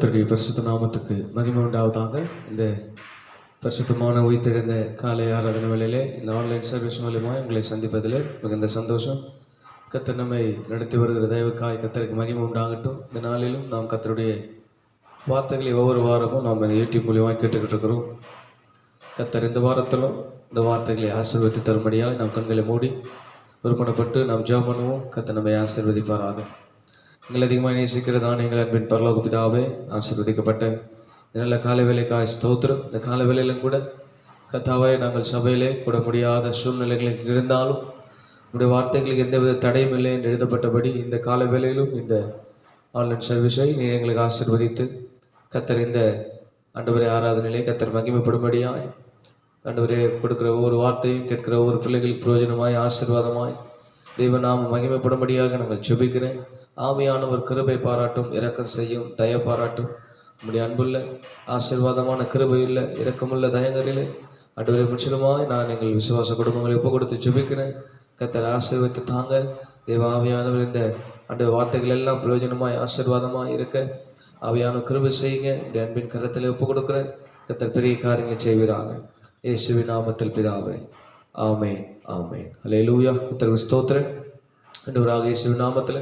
கர்த்தருடைய பரிசுத்த நாமத்துக்கு மகிமை உண்டாவதாக. இந்த பரிசுத்தமான உயிர்த்தெழுந்த காலை ஆராதனை வேளையிலே இந்த ஆன்லைன் சர்வீஸ் மூலியமாக உங்களை சந்திப்பதில் மிகுந்த சந்தோஷம். கர்த்தர் நம்மை நடத்தி வருகிற தயவுக்காய் கர்த்தருக்கு மகிமை உண்டாகட்டும். இந்த நாளிலும் நாம் கர்த்தருடைய வார்த்தைகளை ஒவ்வொரு வாரமும் நாம் யூடியூப் மூலியமாக கேட்டுக்கிட்டு இருக்கிறோம். கர்த்தர் இந்த வாரத்திலும் இந்த வார்த்தைகளை ஆசீர்வதித்து தரும்படியாக நாம் கண்களை மூடி ஒருமனப்பட்டு நாம் ஜெபம் பண்ணுவோம். கர்த்தர் நம்மை ஆசீர்வதிப்பாராக. எங்கள் அதிகமாக நேசிக்கிறதான எங்கள் அன்பின் பரலோக பிதாவே, ஆசீர்வதிக்கப்பட்ட நல்ல காலை வேலைக்காய் ஸ்தோத்திரம். இந்த காலை வேலையிலும் கூட கர்த்தாவே, நாங்கள் சபையிலே கூட முடியாத சூழ்நிலைகளுக்கு இருந்தாலும் உடைய வார்த்தைகளுக்கு எந்தவித தடையும் இல்லை என்று எழுதப்பட்டபடி இந்த காலை வேலையிலும் இந்த ஆன்லைன் சர்வீஸை நீ எங்களுக்கு ஆசீர்வதித்து கர்த்தர் இந்த ஆண்டவரே ஆராதனையிலே கர்த்தர் மகிமைப்படும்படியாய் ஆண்டவரே கொடுக்குற ஒவ்வொரு வார்த்தையும் கேட்கிற ஒவ்வொரு பிள்ளைகளுக்கு பிரயோஜனமாய் ஆசீர்வாதமாய் தெய்வநாம மகிமைப்படும்படியாக நாங்கள் ஜெபிக்கிறேன். ஆவியானவர் கிருபை பாராட்டும், இரக்கம் செய்யும், தய பாராட்டும். நம்முடைய அன்புள்ள ஆசீர்வாதமான கிருபையுள்ள இரக்கமுள்ள தயங்கரிலே ஆண்டவரே முற்றிலுமாய் நான் எங்கள் விசுவாச குடும்பங்களை ஒப்பு கொடுத்து ஜெபிக்கிறேன். கர்த்தர் ஆசீர்வதித்து தாங்க. தெய்வ ஆவியானவர் இந்த ஆண்டவர் வார்த்தைகள் எல்லாம் பிரயோஜனமாய் ஆசீர்வாதமாய் இருக்க ஆவியான கிருபை செய்யுங்க. இந்த அன்பின் கரத்தில் ஒப்பு கொடுக்குறேன். கர்த்தர் பெரிய காரியங்களை செய்வீராக. இயேசுவின் நாமத்தில் பிதாவே, ஆமென் ஆமென். அல்லேலூயா. கர்த்தருக்கு ஸ்தோத்திரம். ஆண்டவராக இயேசுவின் நாமத்தில்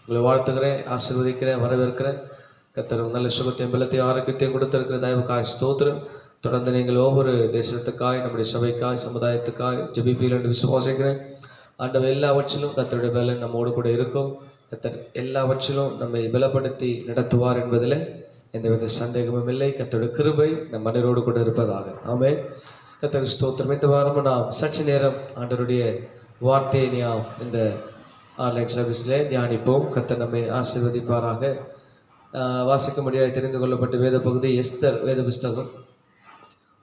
உங்களை வாழ்த்துக்கிறேன், ஆசீர்வதிக்கிறேன், வரவேற்கிறேன். கர்த்தர் நல்ல சுகத்தையும் பலத்தையும் ஆரோக்கியத்தையும் கொடுத்திருக்கிற தயவுக்காய் ஸ்தோத்திரம். தொடர்ந்து நீங்கள் ஒவ்வொரு தேசத்துக்காய், நம்முடைய சபைக்காய், சமுதாயத்துக்காய் ஜெபிப்பீர்கள் என்று விசுவாசிக்கிறேன். ஆண்டவர் எல்லாவற்றிலும் கர்த்தருடைய பலன் நம்மோடு கூட இருக்கும். கர்த்தர் எல்லாவற்றிலும் நம்மை பலப்படுத்தி நடத்துவார் என்பதில் எந்தவித சந்தேகமும் இல்லை. கர்த்தருடைய கிருபை நம் மனிதரோடு கூட இருப்பதாக. ஆமென். கர்த்தர் ஸ்தோத்திரம். இந்த வாரமும் நாம் சற்று நேரம் ஆண்டவருடைய வார்த்தையை நாம் இந்த ஆன்லைன் சர்வீஸில் தியானிப்போம். கர்த்தர் நம்மை ஆசீர்வதிப்பாராக. வாசிக்க முடியாது தெரிந்து கொள்ளப்பட்ட வேத பகுதி எஸ்தர் வேத புஸ்தகம்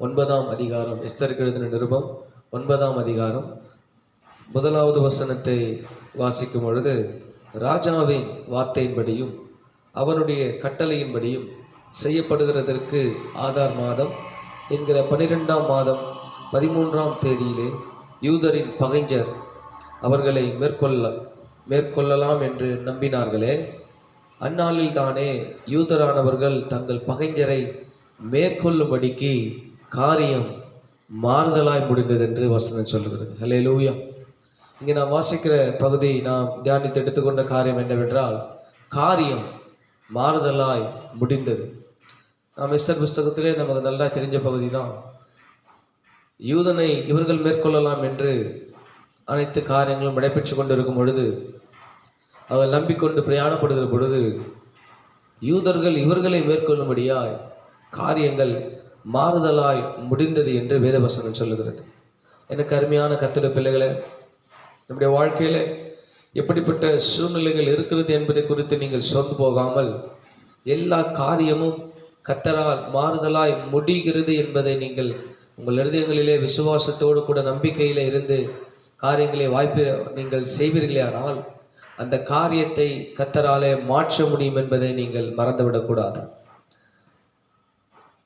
9ஆம் அதிகாரம். எஸ்தருக்கு எழுதின நிருபம் 9ஆம் அதிகாரம் 1வது வசனத்தை வாசிக்கும் பொழுது, ராஜாவின் வார்த்தையின்படியும் அவனுடைய கட்டளையின்படியும் செய்யப்படுகிறதற்கு ஆதார் மாதம் என்கிற 12ஆம் மாதம் 13ஆம் தேதியிலே யூதரின் பகைஞர் அவர்களை மேற்கொள்ளலாம் என்று நம்பினார்களே, அந்நாளில் தானே யூதரானவர்கள் தங்கள் பகைஞரை மேற்கொள்ளும்படிக்கு காரியம் மாறுதலாய் முடிந்தது என்று வசனம் சொல்லுகிறது. அல்லேலூயா. இங்கே நாம் வாசிக்கிற பகுதி, நாம் தியானித்து எடுத்துக்கொண்ட காரியம் என்னவென்றால், காரியம் மாறுதலாய் முடிந்தது. நாம் எஸ்தர் புஸ்தகத்திலே நமக்கு நல்லா தெரிஞ்ச பகுதி தான். யூதனை இவர்கள் மேற்கொள்ளலாம் என்று அனைத்து காரியங்களும் நடைபெற்று கொண்டிருக்கும் பொழுது, அவர்கள் நம்பிக்கொண்டு பிரயாணப்படுகிற பொழுது, யூதர்கள் இவர்களை மேற்கொள்ளும்படியாய் காரியங்கள் மாறுதலாய் முடிந்தது என்று வேதவசனம் சொல்லுகிறது. எனக்கு அருமையான கர்த்தருடைய பிள்ளைகளை, நம்முடைய வாழ்க்கையில் எப்படிப்பட்ட சூழ்நிலைகள் இருக்கிறது என்பதை குறித்து நீங்கள் சொந்து போகாமல், எல்லா காரியமும் கர்த்தரால் மாறுதலாய் முடிகிறது என்பதை நீங்கள் உங்கள் இருதயங்களிலே விசுவாசத்தோடு கூட நம்பிக்கையில் இருந்து காரியங்களை நீங்கள் செய்வீர்களே, ஆனால் அந்த காரியத்தை கர்த்தராலே மாற்ற முடியும் என்பதை நீங்கள் மறந்துவிடக்கூடாது.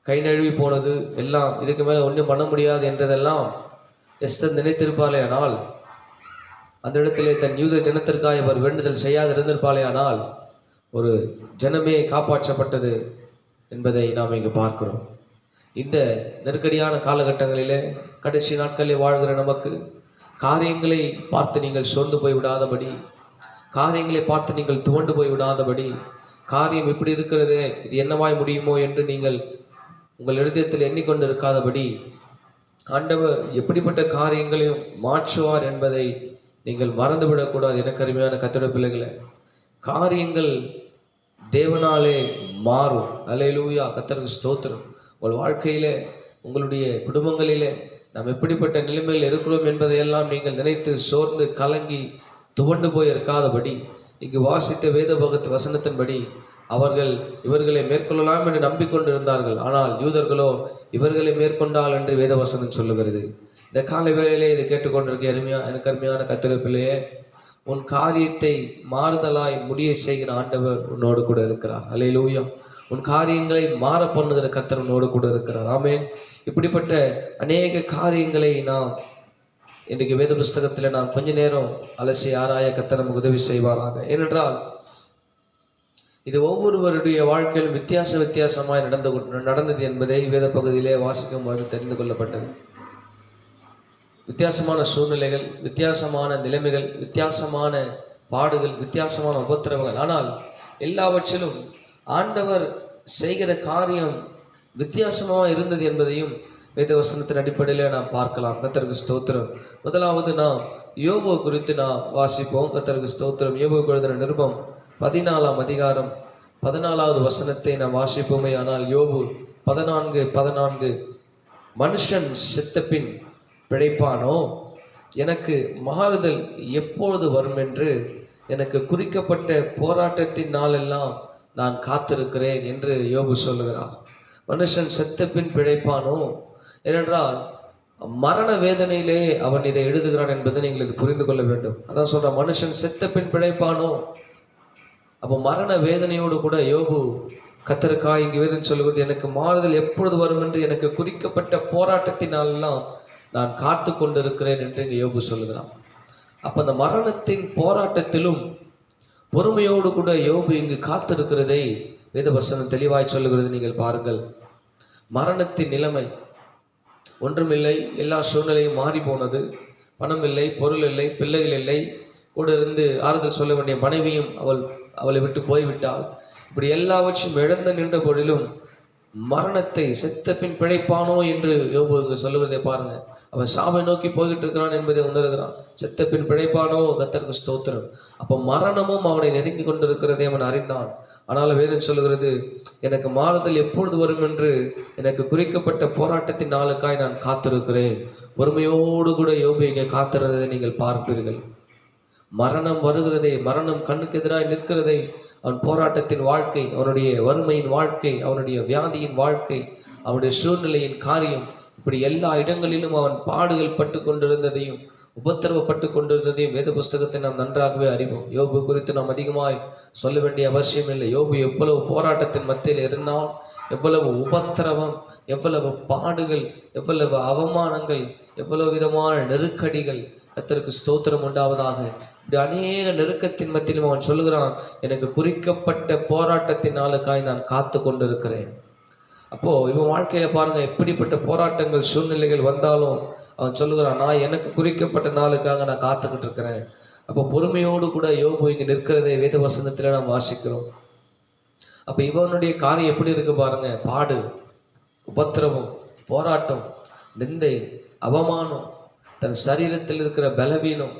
கை நழுவி போனது எல்லாம், இதுக்கு மேலே ஒன்றும் பண்ண முடியாது என்றதெல்லாம் எஸ்தர் நினைத்திருப்பாளே, ஆனால் அந்த இடத்திலே தன் யூத ஜனத்திற்காக அவர் வேண்டுதல் செய்யாது இருந்திருப்பாளே, ஆனால் ஒரு ஜனமே காப்பாற்றப்பட்டது என்பதை நாம் இங்கு பார்க்கிறோம். இந்த நெருக்கடியான காலகட்டங்களிலே, கடைசி நாட்களில் வாழ்கிற நமக்கு காரியங்களை பார்த்து நீங்கள் சோர்ந்து போய் விடாதபடி, காரியங்களை பார்த்து நீங்கள் துவண்டு போய் விடாதபடி, காரியம் இப்படி இருக்கிறது, இது என்னவாய் முடியுமோ என்று நீங்கள் உங்கள் இருதயத்தில் எண்ணிக்கொண்டு இருக்காதபடி, ஆண்டவர் எப்படிப்பட்ட காரியங்களையும் மாற்றுவார் என்பதை நீங்கள் மறந்துவிடக்கூடாது. எனக்கு அருமையான கர்த்தருடைய பிள்ளைகளை, காரியங்கள் தேவனாலே மாறும். அல்லேலூயா. கர்த்தருக்கு ஸ்தோத்திரம். உங்கள் வாழ்க்கையிலே, உங்களுடைய குடும்பங்களிலே நாம் எப்படிப்பட்ட நிலைமையில் இருக்கிறோம் என்பதையெல்லாம் நீங்கள் நினைத்து சோர்ந்து கலங்கி துவண்டு போய் இருக்காதபடி, இங்கு வாசித்த வேத பகத்து வசனத்தின்படி அவர்கள் இவர்களை மேற்கொள்ளலாம் என்று நம்பிக்கொண்டிருந்தார்கள். ஆனால் யூதர்களோ இவர்களை மேற்கொண்டால் என்று வேத வசனம் சொல்லுகிறது. இந்த காலை வேளையிலே இதை கேட்டுக்கொண்டிருக்க எனக்கு அருமையான கர்த்தருடைய பிள்ளையே, உன் காரியத்தை மாறுதலாய் முடிய செய்கிற ஆண்டவர் உன்னோடு கூட இருக்கிறார். அல்லேலூயா. உன் காரியங்களை மாற பண்ணுகிற கர்த்தர் உன்னோடு கூட இருக்கிறார். ஆமென். இப்படிப்பட்ட அநேக காரியங்களை நாம் இன்றைக்கு வேத புஸ்தகத்தில் நாம் கொஞ்ச நேரம் அலசி ஆராய கர்த்தர் நமக்கு உதவி செய்வாராக. ஏனென்றால் இது ஒவ்வொருவருடைய வாழ்க்கையிலும் வித்தியாசமாய் நடந்தது என்பதை வேத பகுதியிலே வாசிக்கும் பொழுது தெரிந்து கொள்ளப்பட்டது. வித்தியாசமான சூழ்நிலைகள், வித்தியாசமான நிலைமைகள், வித்தியாசமான பாடுகள், வித்தியாசமான உபத்திரவங்கள், ஆனால் எல்லாவற்றிலும் ஆண்டவர் செய்கிற காரியம் வித்தியாசமாக இருந்தது என்பதையும் வேதவசனத்தின் அடிப்படையில் நாம் பார்க்கலாம். கர்த்தருக்கு ஸ்தோத்திரம். முதலாவது நாம் யோபு குறித்து நாம் வாசிப்போம். கர்த்தருக்கு ஸ்தோத்திரம். யோபு எழுதின நிருபம் 14ஆம் அதிகாரம் 14வது வசனத்தை நாம் வாசிப்போமே. ஆனால் யோபு 14:14 மனுஷன் செத்தபின் பிழைப்பானோ, எனக்கு மாறுதல் எப்பொழுது வரும் என்று எனக்கு குறிக்கப்பட்ட போராட்டத்தின் நாளெல்லாம் நான் காத்திருக்கிறேன் என்று யோபு சொல்லுகிறார். மனுஷன் செத்தபின் பிழைப்பானோ, ஏனென்றால் மரண வேதனையிலே அவன் இதை எழுதுகிறான் என்பதை நீங்கள் இது புரிந்து கொள்ள வேண்டும். அதான் சொல்ற, மனுஷன் செத்தபின் பிழைப்பானோ. அப்போ மரண வேதனையோடு கூட யோபு கர்த்தருக்காய் இங்கு வேதம் சொல்லுவது, எனக்கு மாறுதல் எப்பொழுது வரும் என்று எனக்கு குறிக்கப்பட்ட போராட்டத்தினாலெல்லாம் நான் காத்து கொண்டிருக்கிறேன் என்று இங்கே யோபு சொல்லுகிறான். அப்போ அந்த மரணத்தின் போராட்டத்திலும் பொறுமையோடு கூட யோபு இங்கு காத்திருக்கிறதை வேதவசனம் தெளிவாய் சொல்லுகிறது. நீங்கள் பாருங்கள், மரணத்தின் நிலைமை ஒன்றுமில்லை, எல்லா சூழ்நிலையும் மாறி போனது. பணம் இல்லை, பொருள் இல்லை, பிள்ளைகள் இல்லை, கூட இருந்து ஆறுதல் சொல்ல வேண்டிய மனைவியும் அவளை விட்டு போய்விட்டாள். இப்படி எல்லாவற்றையும் இழந்து நின்ற பொழுதிலும் மரணத்தை செத்த பின் பிழைப்பானோ என்று யோபு இங்கு சொல்லுவதை பாருங்க. அவன் சாவை நோக்கி போய்கிட்டு இருக்கிறான் என்பதை உணர்கிறான். செத்த பின் பிழைப்பானோ, கர்த்தருக்கு ஸ்தோத்திரம். அப்போ மரணமும் அவனை நெருங்கி கொண்டிருக்கிறதை அவன் அறிந்தான். ஆனால் வேதம் சொல்லுகிறது, எனக்கு மாறுதல் எப்பொழுது வரும் என்று எனக்கு குறிக்கப்பட்ட போராட்டத்தின் நாளுக்காய் நான் காத்திருக்கிறேன். பொறுமையோடு கூட யோபு இங்கே காத்திருந்ததை நீங்கள் பார்ப்பீர்கள். மரணம் வருகிறதை, மரணம் கண்ணுக்கு எதிராக நிற்கிறதை, அவன் போராட்டத்தின் வாழ்க்கை, அவனுடைய வறுமையின் வாழ்க்கை, அவனுடைய வியாதியின் வாழ்க்கை, அவனுடைய சூழ்நிலையின் காரியம், இப்படி எல்லா இடங்களிலும் அவன் பாடுகள் பட்டு கொண்டிருந்ததையும் உபத்திரவப்பட்டு கொண்டிருந்ததையும் வேத புஸ்தகத்தை நாம் நன்றாகவே அறிவோம். யோபு குறித்து நாம் அதிகமாய் சொல்ல வேண்டிய அவசியம் இல்லை. யோபு எவ்வளவு போராட்டத்தின் மத்தியில் இருந்தால், எவ்வளவு உபத்திரவம், எவ்வளவு பாடுகள், எவ்வளவு அவமானங்கள், எவ்வளவு விதமான நெருக்கடிகள், கர்த்தருக்கு ஸ்தோத்திரம் உண்டாவதாக. இப்படி அநேக நெருக்கத்தின் மத்தியிலும் அவன் சொல்லுகிறான், எனக்கு குறிக்கப்பட்ட போராட்டத்தின் நாளுக்காய் நான் காத்து கொண்டிருக்கிறேன். அப்போ இவன் வாழ்க்கையில பாருங்க, எப்படிப்பட்ட போராட்டங்கள் சூழ்நிலைகள் வந்தாலும் அவன் சொல்லுகிறான், நான் எனக்கு குறிக்கப்பட்ட நாளுக்காக நான் காத்துக்கிட்டு இருக்கிறேன். அப்போ பொறுமையோடு கூட யோபு இங்கு நிற்கிறதை வேத வசனத்துல நாம் வாசிக்கிறோம். அப்ப இவனுடைய காரியம் எப்படி இருக்கு பாருங்க. பாடு, உபத்திரவம், போராட்டம், நிந்தை, அவமானம், தன் சரீரத்தில் இருக்கிற பலவீனம்,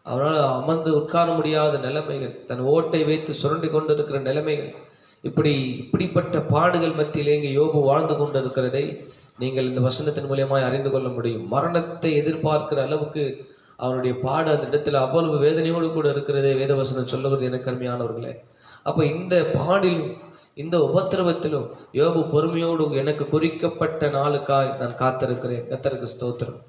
அவனால் அமர்ந்து உட்கார முடியாத நிலைமைகள், தன் ஓட்டை வைத்து சுரண்டி கொண்டு இருக்கிற நிலைமைகள், இப்படிப்பட்ட பாடுகள் மத்தியிலே இங்கே யோபு வாழ்ந்து கொண்டு இருக்கிறதை நீங்கள் இந்த வசனத்தின் மூலியமாய் அறிந்து கொள்ள முடியும். மரணத்தை எதிர்பார்க்கிற அளவுக்கு அவனுடைய பாடு அந்த இடத்துல அவ்வளவு வேதனையோடு கூட இருக்கிறதே வேதவசனம் சொல்லுகிறது எனக்கு அருமையானவர்களே. அப்போ இந்த பாடிலும் இந்த உபத்திரவத்திலும் யோபு பொறுமையோடு எனக்கு குறிக்கப்பட்ட நாளுக்காய் நான் காத்திருக்கிறேன். கர்த்தருக்கு ஸ்தோத்திரம்.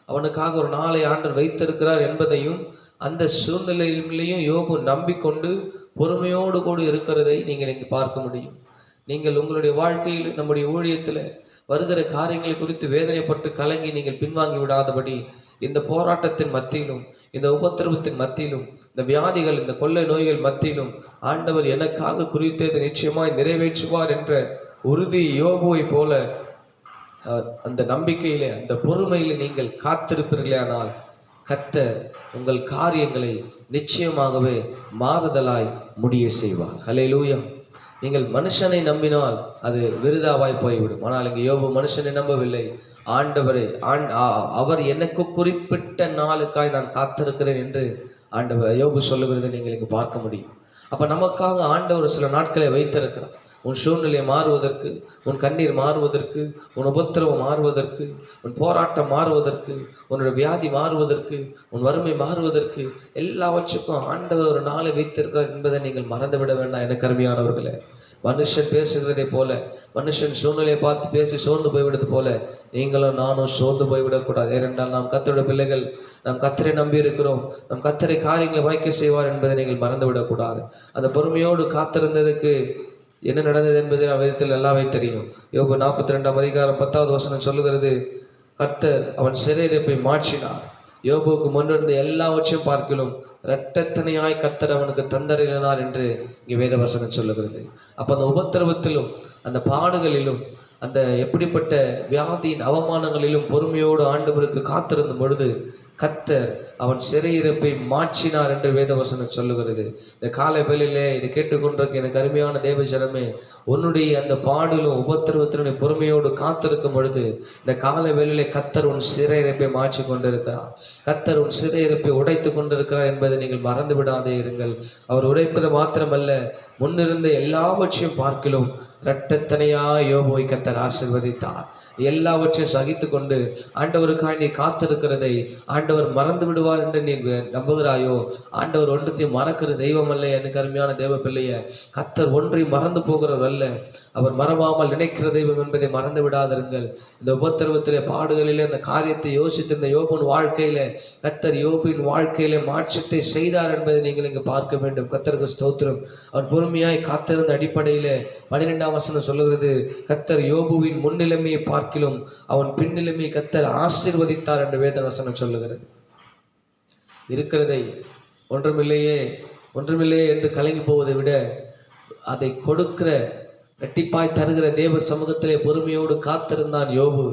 அவனுக்காக ஒரு நாளை ஆண்டவர் வைத்திருக்கிறார் என்பதையும் அந்த சூழ்நிலையிலையும் யோபு நம்பிக்கொண்டு பொறுமையோடு கூட இருக்கிறதை நீங்கள் இங்கு பார்க்க முடியும். நீங்கள் உங்களுடைய வாழ்க்கையில், நம்முடைய ஊழியத்தில் வருகிற காரியங்களை குறித்து வேதனைப்பட்டு கலங்கி நீங்கள் பின்வாங்கி விடாதபடி, இந்த போராட்டத்தின் மத்தியிலும், இந்த உபத்திரவத்தின் மத்தியிலும், இந்த வியாதிகள், இந்த கொள்ளை நோய்கள் மத்தியிலும் ஆண்டவர் எனக்காக குறித்ததை நிச்சயமாய் நிறைவேற்றுவார் என்ற உறுதி யோபுவை போல அந்த நம்பிக்கையிலே, அந்த பொறுமையிலே நீங்கள் காத்திருப்பீர்களே, ஆனால் கர்த்தர் உங்கள் காரியங்களை நிச்சயமாகவே மாறுதலாய் முடிய செய்வார். ஹல்லேலூயா. நீங்கள் மனுஷனை நம்பினால் அது விருதாவாய் போய்விடும். ஆனால் இங்கே யோபு மனுஷனை நம்பவில்லை, ஆண்டவரை. அவர் எனக்கு குறிப்பிட்ட நாளுக்காய் நான் காத்திருக்கிறேன் என்று ஆண்டவர் யோபு சொல்லுகிறதை நீங்கள் இங்கு பார்க்க முடியும். அப்போ நமக்காக ஆண்டவர் சில நாட்களை வைத்திருக்கிறார். உன் சூழ்நிலை மாறுவதற்கு, உன் கண்ணீர் மாறுவதற்கு, உன் உபத்திரவம் மாறுவதற்கு, உன் போராட்டம் மாறுவதற்கு, உன்னுடைய வியாதி மாறுவதற்கு, உன் வறுமை மாறுவதற்கு, எல்லாவற்றுக்கும் ஆண்டவர் ஒரு நாளை வைத்திருக்கிறார் என்பதை நீங்கள் மறந்துவிட வேண்டாம். எனக்கு அருமையானவர்களே, மனுஷன் பேசுகிறதை போல, மனுஷன் சூழ்நிலையை பார்த்து பேசி சோர்ந்து போய்விடுறது போல நீங்களும் நானும் சோர்ந்து போய்விடக்கூடாது. ஏனென்றால் நாம் கர்த்தருடைய பிள்ளைகள், நாம் கர்த்தரை நம்பி இருக்கிறோம். நம் கர்த்தரை காரியங்களை வாய்க்க செய்வார் என்பதை நீங்கள் மறந்துவிடக்கூடாது. அந்த பொறுமையோடு காத்திருந்ததுக்கு என்ன நடந்தது என்பதை வேதத்தில் எல்லாமே தெரியும். யோபு 42ஆம் அதிகாரம் 10வது வசனம் சொல்லுகிறது, கர்த்தர் அவன் சிறையிருப்பை மாற்றினார். யோபுவுக்கு முன்னிருந்த எல்லாவற்றையும் பார்க்கிலும் இரட்டத்தனையாய் கர்த்தர் அவனுக்கு தந்தரினார் என்று இங்கே வேதவசனம் சொல்லுகிறது. அப்போ அந்த உபத்திரவத்திலும் அந்த பாடுகளிலும் அந்த எப்படிப்பட்ட வியாதியின் அவமானங்களிலும் பொறுமையோடு ஆண்டவருக்கு காத்திருந்த பொழுது கர்த்தர் அவன் சிறையிருப்பை மாற்றினார் என்று வேதவசனம் சொல்லுகிறது. இந்த காலை வேளையிலே இதை கேட்டுக்கொண்டிருக்க எனக்கு அருமையான தேவ ஜனமே, உன்னுடைய அந்த பாடலும் உபத்திரவத்தினுடைய பொறுமையோடு காத்திருக்கும் பொழுது இந்த காலை வேளையிலே கர்த்தர் உன் சிறையிருப்பை மாற்றி கொண்டிருக்கிறார். கர்த்தர் உன் சிறையிருப்பை உடைத்து கொண்டிருக்கிறார் என்பதை நீங்கள் மறந்து விடாதே இருங்கள். அவர் உடைப்பது மாத்திரமல்ல, முன்னிருந்த எல்லாவற்றையும் பார்க்கிலும் இரட்டத்தனையா யோபுவை கர்த்தர் ஆசீர்வதித்தார். எல்லாவற்றையும் சகித்து கொண்டு ஆண்டவருக்காய் நீ காத்திருக்கிறதை ஆண்டவர் மறந்து விடுவார் என்று நீ நம்புகிறாயோ? ஆண்டவர் ஒன்றத்தையும் மறக்கிற தெய்வம் அல்ல. எனக்கு அருமையான தேவ பிள்ளைய, கர்த்தர் ஒன்றை மறந்து போகிறவர் அல்ல. அவர் மறவாமல் நினைக்கிற தெய்வம் என்பதை மறந்து விடாதிருங்கள். இந்த உபத்திரவத்திலே பாடுகளிலே அந்த காரியத்தை யோசித்திருந்த யோபின் வாழ்க்கையில கர்த்தர் யோபின் வாழ்க்கையில மாற்றத்தை செய்தார் என்பதை நீங்கள் இங்கு பார்க்க வேண்டும். கர்த்தருக்கு ஸ்தோத்திரம். அவர் பொறுமையாய் காத்திருந்த அடிப்படையில 12ஆம் வசனம் சொல்லுகிறது, கர்த்தர் யோபுவின் முன்னிலைமையை பார்க்கிலும் அவன் பின்னிலைமையை கர்த்தர் ஆசீர்வதித்தார் என்று வேத வசனம் சொல்லுகிறது. இருக்கிறதை ஒன்றுமில்லையே என்று கலங்கி போவதை விட அதை கொடுக்கிற இரட்டிப்பாய் தருகிற தேவர் சமூகத்திலே பொறுமையோடு காத்திருந்தான் யோபு.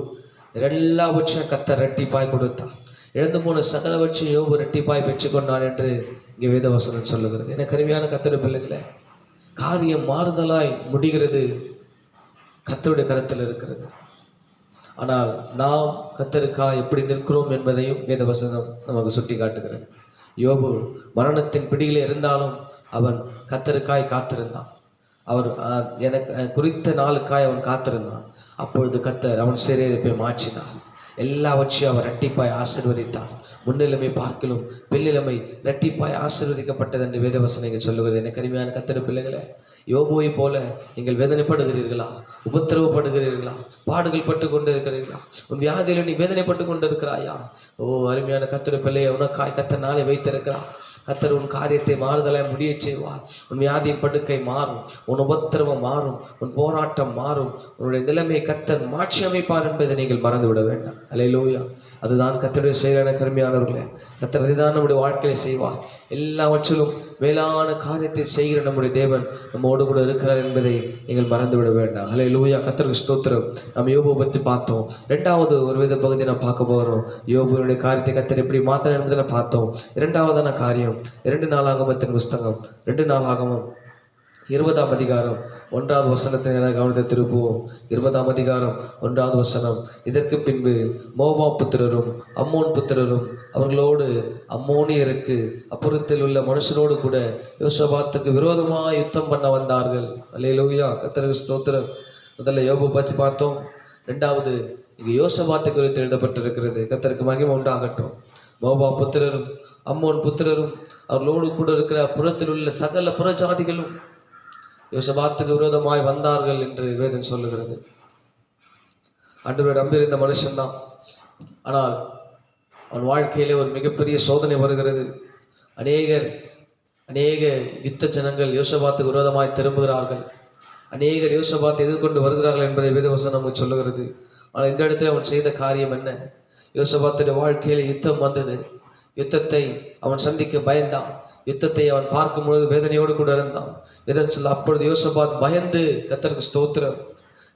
எல்லாவற்றையும் கர்த்தர் இரட்டிப்பாய் கொடுத்தான். இழந்து போன சகலவற்றையும் யோபு இரட்டிப்பாய் பெற்றுக்கொண்டான் என்று இங்கே வேதவசனம் சொல்லுகிறது. எனக்கு அருமையான கர்த்தருடைய பிள்ளைகளே, காரியம் மாறுதலாய் முடிகிறது கர்த்தருடைய கருத்தில் இருக்கிறது. ஆனால் நாம் கர்த்தருக்காய் எப்படி நிற்கிறோம் என்பதையும் வேதவசனம் நமக்கு சுட்டி காட்டுகிறது. யோபு மரணத்தின் பிடியிலே இருந்தாலும் அவன் கர்த்தருக்காய் காத்திருந்தான். அவர் எனக்கு குறித்த நாளுக்காய் அவன் காத்திருந்தான். அப்பொழுது கர்த்தர் அவன் சிறையிருப்பை மாற்றினார். எல்லாவற்றையும் அவர் இரட்டிப்பாய் ஆசீர்வதித்தார். முன்னிலைமை பார்க்கலும் பின்னிலைமை இரட்டிப்பாய் ஆசீர்வதிக்கப்பட்டது என்று வேதவசனம் சொல்லுகிறது. எனக்கு அருமையான கர்த்தருடைய பிள்ளைகளே, யோபுவை போல நீங்கள் வேதனைப்படுகிறீர்களா? உபத்திரவப்படுகிறீர்களா? பாடுகள் பட்டு கொண்டு இருக்கிறீர்களா? உன் வியாதியில நீ வேதனைப்பட்டு கொண்டு இருக்கிறாயா? ஓ அருமையான கர்த்தருடைய பிள்ளையை, உனக்காய் கர்த்தர் நாளை வைத்திருக்கிறார். கர்த்தர் உன் காரியத்தை மாறுதலாய் முடிய செய்வார். உன் வியாதியின் படுக்கை மாறும், உன் உபத்திரவம் மாறும், உன் போராட்டம் மாறும், உன்னுடைய நிலைமையை கர்த்தர் மாற்றி அமைப்பார் என்பதை நீங்கள் மறந்து விட வேண்டாம். அல்லேலூயா. அதுதான் கர்த்தருடைய செயலான கருமையானவர்களே. கர்த்தர் அதுதான் நம்முடைய வாழ்க்கையை செய்வார். எல்லாவற்றிலும் மேலான காரியத்தை செய்கிற நம்முடைய தேவன் நம்மோடு கூட இருக்கிறார் என்பதை நீங்கள் மறந்து விட வேண்டாம். அல்லேலூயா. கர்த்தருக்கு ஸ்தோத்திரம். நம்ம யோபுவை பற்றி பார்த்தோம். ரெண்டாவது ஒரு வித பகுதியை நாம் பார்க்க போகிறோம். யோபுவினுடைய காரியத்தை கர்த்தர் எப்படி மாத்திரம் என்பதை பார்த்தோம். இரண்டாவதான காரியம் 2 நாளாகமத்தின் புஸ்தகம் 2 நாளாகமம் 20ஆம் அதிகாரம் 1வது வசனத்தை கவனத்தை திருப்புவோம். 20ஆம் அதிகாரம் 1வது வசனம். இதற்கு பின்பு மோவாப் புத்திரரும் அம்மோன் புத்திரரும் அவர்களோடு அம்மோனியருக்கு அப்புறத்தில் உள்ள மனுஷரோடு கூட யோசபாத்துக்கு விரோதமாக யுத்தம் பண்ண வந்தார்கள். அல்லேலூயா. கர்த்தருக்கு ஸ்தோத்திரம். முதல்ல யோபு பற்றி பார்த்தோம். ரெண்டாவது இங்கு யோசபாத்து குறித்து எழுதப்பட்டிருக்கிறது. கர்த்தருக்கு மகிமை உண்டாகட்டும். மோவாப் புத்திரரும் அம்மோன் புத்திரரும் அவர்களோடு கூட இருக்கிற புறத்தில் உள்ள சகல புறஜாதிகளும் யோசபாத்துக்கு விரோதமாய் வந்தார்கள் என்று வேதம் சொல்லுகிறது. ஆண்டவரை நம்பியிருந்த மனுஷன்தான். ஆனால் அவன் வாழ்க்கையிலே ஒரு மிகப்பெரிய சோதனை வருகிறது. அநேக யுத்த ஜனங்கள் யோசபாத்துக்கு விரோதமாய் திரும்புகிறார்கள். அநேகர் யோசபாத்தை எதிர்கொண்டு வருகிறார்கள் என்பதை வேதவசனம் நமக்கு சொல்லுகிறது. ஆனால் இந்த இடத்துல அவன் செய்த காரியம் என்ன? யோசபாத்துடைய வாழ்க்கையில யுத்தம் வந்தது. யுத்தத்தை அவன் சந்திக்க பயந்தான். யுத்தத்தை அவன் பார்க்கும் பொழுது வேதனையோடு கூட இருந்தான். வேதம் சொல்ல, அப்பொழுது யோசபாத் பயந்து, கர்த்தருக்கு ஸ்தோத்திரம்.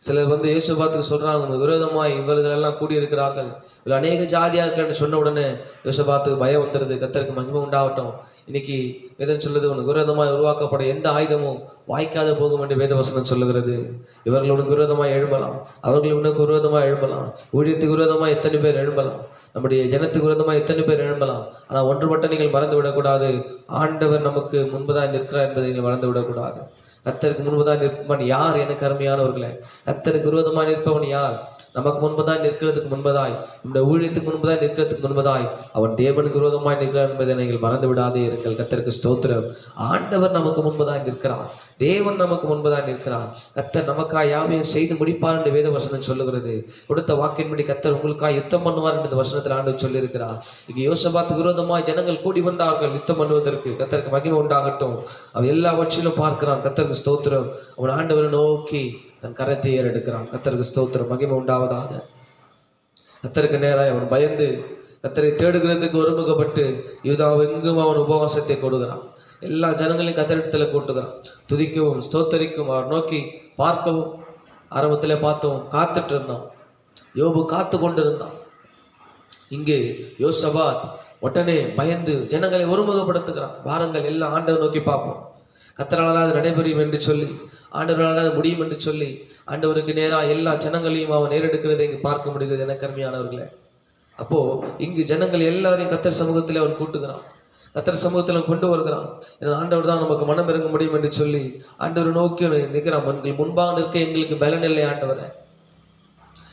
சிலர் யோசபாத்துக்கு சொல்றாங்க, விரோதமாய் இவர்கள் எல்லாம் கூடியிருக்கிறார்கள், இதில் அநேக ஜாதியா இருக்கிறன்னு சொன்ன உடனே யோசபாத்துக்கு பயம் வந்துடுது. கர்த்தருக்கு மகிமை உண்டாகட்டும். இன்னைக்கு வேதம் சொல்லுது, உனக்கு விரோதமாய் உருவாக்கப்பட எந்த ஆயுதமும் வாய்க்காத போகும் என்று வேதவசனம் சொல்லுகிறது. இவர்கள் உனக்கு விரோதமாய் எழும்பலாம், அவர்கள் உனக்கு விரோதமாக எழும்பலாம், ஊழியத்துக்கு விரோதமாக எத்தனை பேர் எழும்பலாம், நம்முடைய ஜனத்துக்கு விரோதமாக எத்தனை பேர் எழும்பலாம். ஆனால் ஒன்று மட்டும் நீங்கள் மறந்து விடக்கூடாது, ஆண்டவர் நமக்கு முன்பதாக நிற்கிறார் என்பதை நீங்கள் மறந்து விடக்கூடாது. கர்த்தருக்கு முன்பதாக நிற்பவன் யார்? எனக்கு அருமையானவர்களே, கர்த்தருக்கு விரோதமாக நிற்பவன் யார்? நமக்கு முன்பதாய் நிற்கிறதுக்கு முன்பதாய், நம்முடைய ஊழியத்துக்கு முன்பதாய் நிற்கிறதுக்கு முன்பதாய் அவன் தேவனுக்கு விரோதமாய் நிற்கிறார் என்பதை நீங்கள் மறந்து விடாதே இருங்கள். கர்த்தருக்கு ஸ்தோத்திரம். ஆண்டவர் நமக்கு முன்பதாய் நிற்கிறார், தேவன் நமக்கு முன்பதாய் நிற்கிறார். கர்த்தர் நமக்காக யாவையும் செய்து முடிப்பார் என்று வேத வசனம் சொல்லுகிறது. கொடுத்த வாக்கின்படி கர்த்தர் உங்களுக்காக யுத்தம் பண்ணுவார் என்று வசனத்தில் ஆண்டவர் சொல்லியிருக்கிறார். இங்கே யோசபாத்துக்கு விரோதமாய் ஜனங்கள் கூடி வந்தார்கள் யுத்தம் பண்ணுவதற்கு. கர்த்தருக்கு மகிமை உண்டாகட்டும். அவன் எல்லாவற்றிலும் பார்க்கிறான். கர்த்தருக்கு ஸ்தோத்திரம். அவன் ஆண்டவரை நோக்கி தன் கரத்தை ஏறெடுக்கிறான். கர்த்தருக்கு ஸ்தோத்திரம், மகிமை உண்டாவதாக. கர்த்தருக்கு நேராய் அவன் பயந்து கத்தரை தேடுகிறதுக்கு ஒருமுகப்பட்டு யூதாவெங்கும் அவன் உபவாசத்தை கொடுக்கிறான். எல்லா ஜனங்களையும் கத்தரிடத்துல கூட்டுகிறான். துதிக்கவும் ஸ்தோத்தரிக்கும் அவர் நோக்கி பார்க்கவும். ஆரம்பத்தில் பார்த்தோம், காத்துட்டு இருந்தான். யோபு காத்து கொண்டு இருந்தான். இங்கே யோசபாத் உடனே பயந்து ஜனங்களை ஒருமுகப்படுத்துகிறான். வாருங்கள் எல்லாம் ஆண்டவர் நோக்கி பார்ப்போம், கத்தரால் தான் அது நடைபெறும் என்று சொல்லி, ஆண்டவரால் தான் முடியும் என்று சொல்லி ஆண்டவருக்கு நேராக எல்லா ஜனங்களையும் அவன் நேரெடுக்கிறதை இங்கு பார்க்க முடிகிறது. எனக்கு அருமையானவர்களே, அப்போ இங்கு ஜனங்கள் எல்லாரையும் கத்தர் சமூகத்தில் அவன் கூட்டுகிறான், கத்தர் சமூகத்தில் அவன் கொண்டு வருகிறான். ஆண்டவர் தான் நமக்கு மனம் இறங்க முடியும் என்று சொல்லி ஆண்டவர் நோக்கி நிற்கிறான். எங்களுக்கு முன்பாக நிற்க எங்களுக்கு பலன் இல்லை ஆண்டவரை,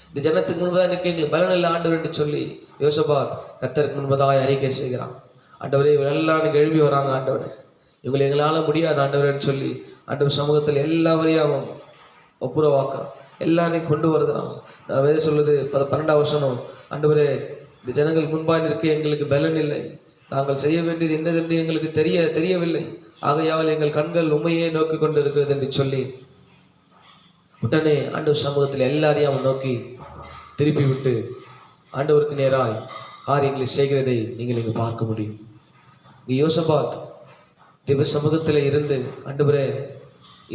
இந்த ஜனத்துக்கு முன்பதாக நிற்க எங்களுக்கு பலன் இல்லை ஆண்டவர் என்று சொல்லி யோசபாத் கத்தருக்கு முன்பதாக அறிக்கை செய்கிறான். ஆண்டவரே இவர் எல்லாம் எனக்கு எழுப்பி வராங்க, ஆண்டவரே இவங்களை எங்களால் முடியாது ஆண்டவரேன்னு சொல்லி ஆண்டவர் சமூகத்தில் எல்லாவரையும் அவன் ஒப்புரவாக்குறான், எல்லாரையும் கொண்டு வருகிறான். நான் வேறு சொல்லுது 12ஆம் வசனம், ஆண்டவரே இந்த ஜனங்களுக்கு முன்பாக நிற்க எங்களுக்கு பலன் இல்லை, நாங்கள் செய்ய வேண்டியது என்னதென்று எங்களுக்கு தெரியவில்லை, ஆகையால் எங்கள் கண்கள் உண்மையே நோக்கி கொண்டு இருக்கிறது என்று சொல்லி உடனே ஆண்டவர் சமூகத்தில் எல்லாரையும் அவன் நோக்கி திருப்பி விட்டு ஆண்டவருக்கு நேராய் காரியங்களை செய்கிறதை நீங்கள் இங்கு பார்க்க முடியும். இங்கே யோசபாத் தேவ சமூகத்தில் இருந்து, ஆண்டவரே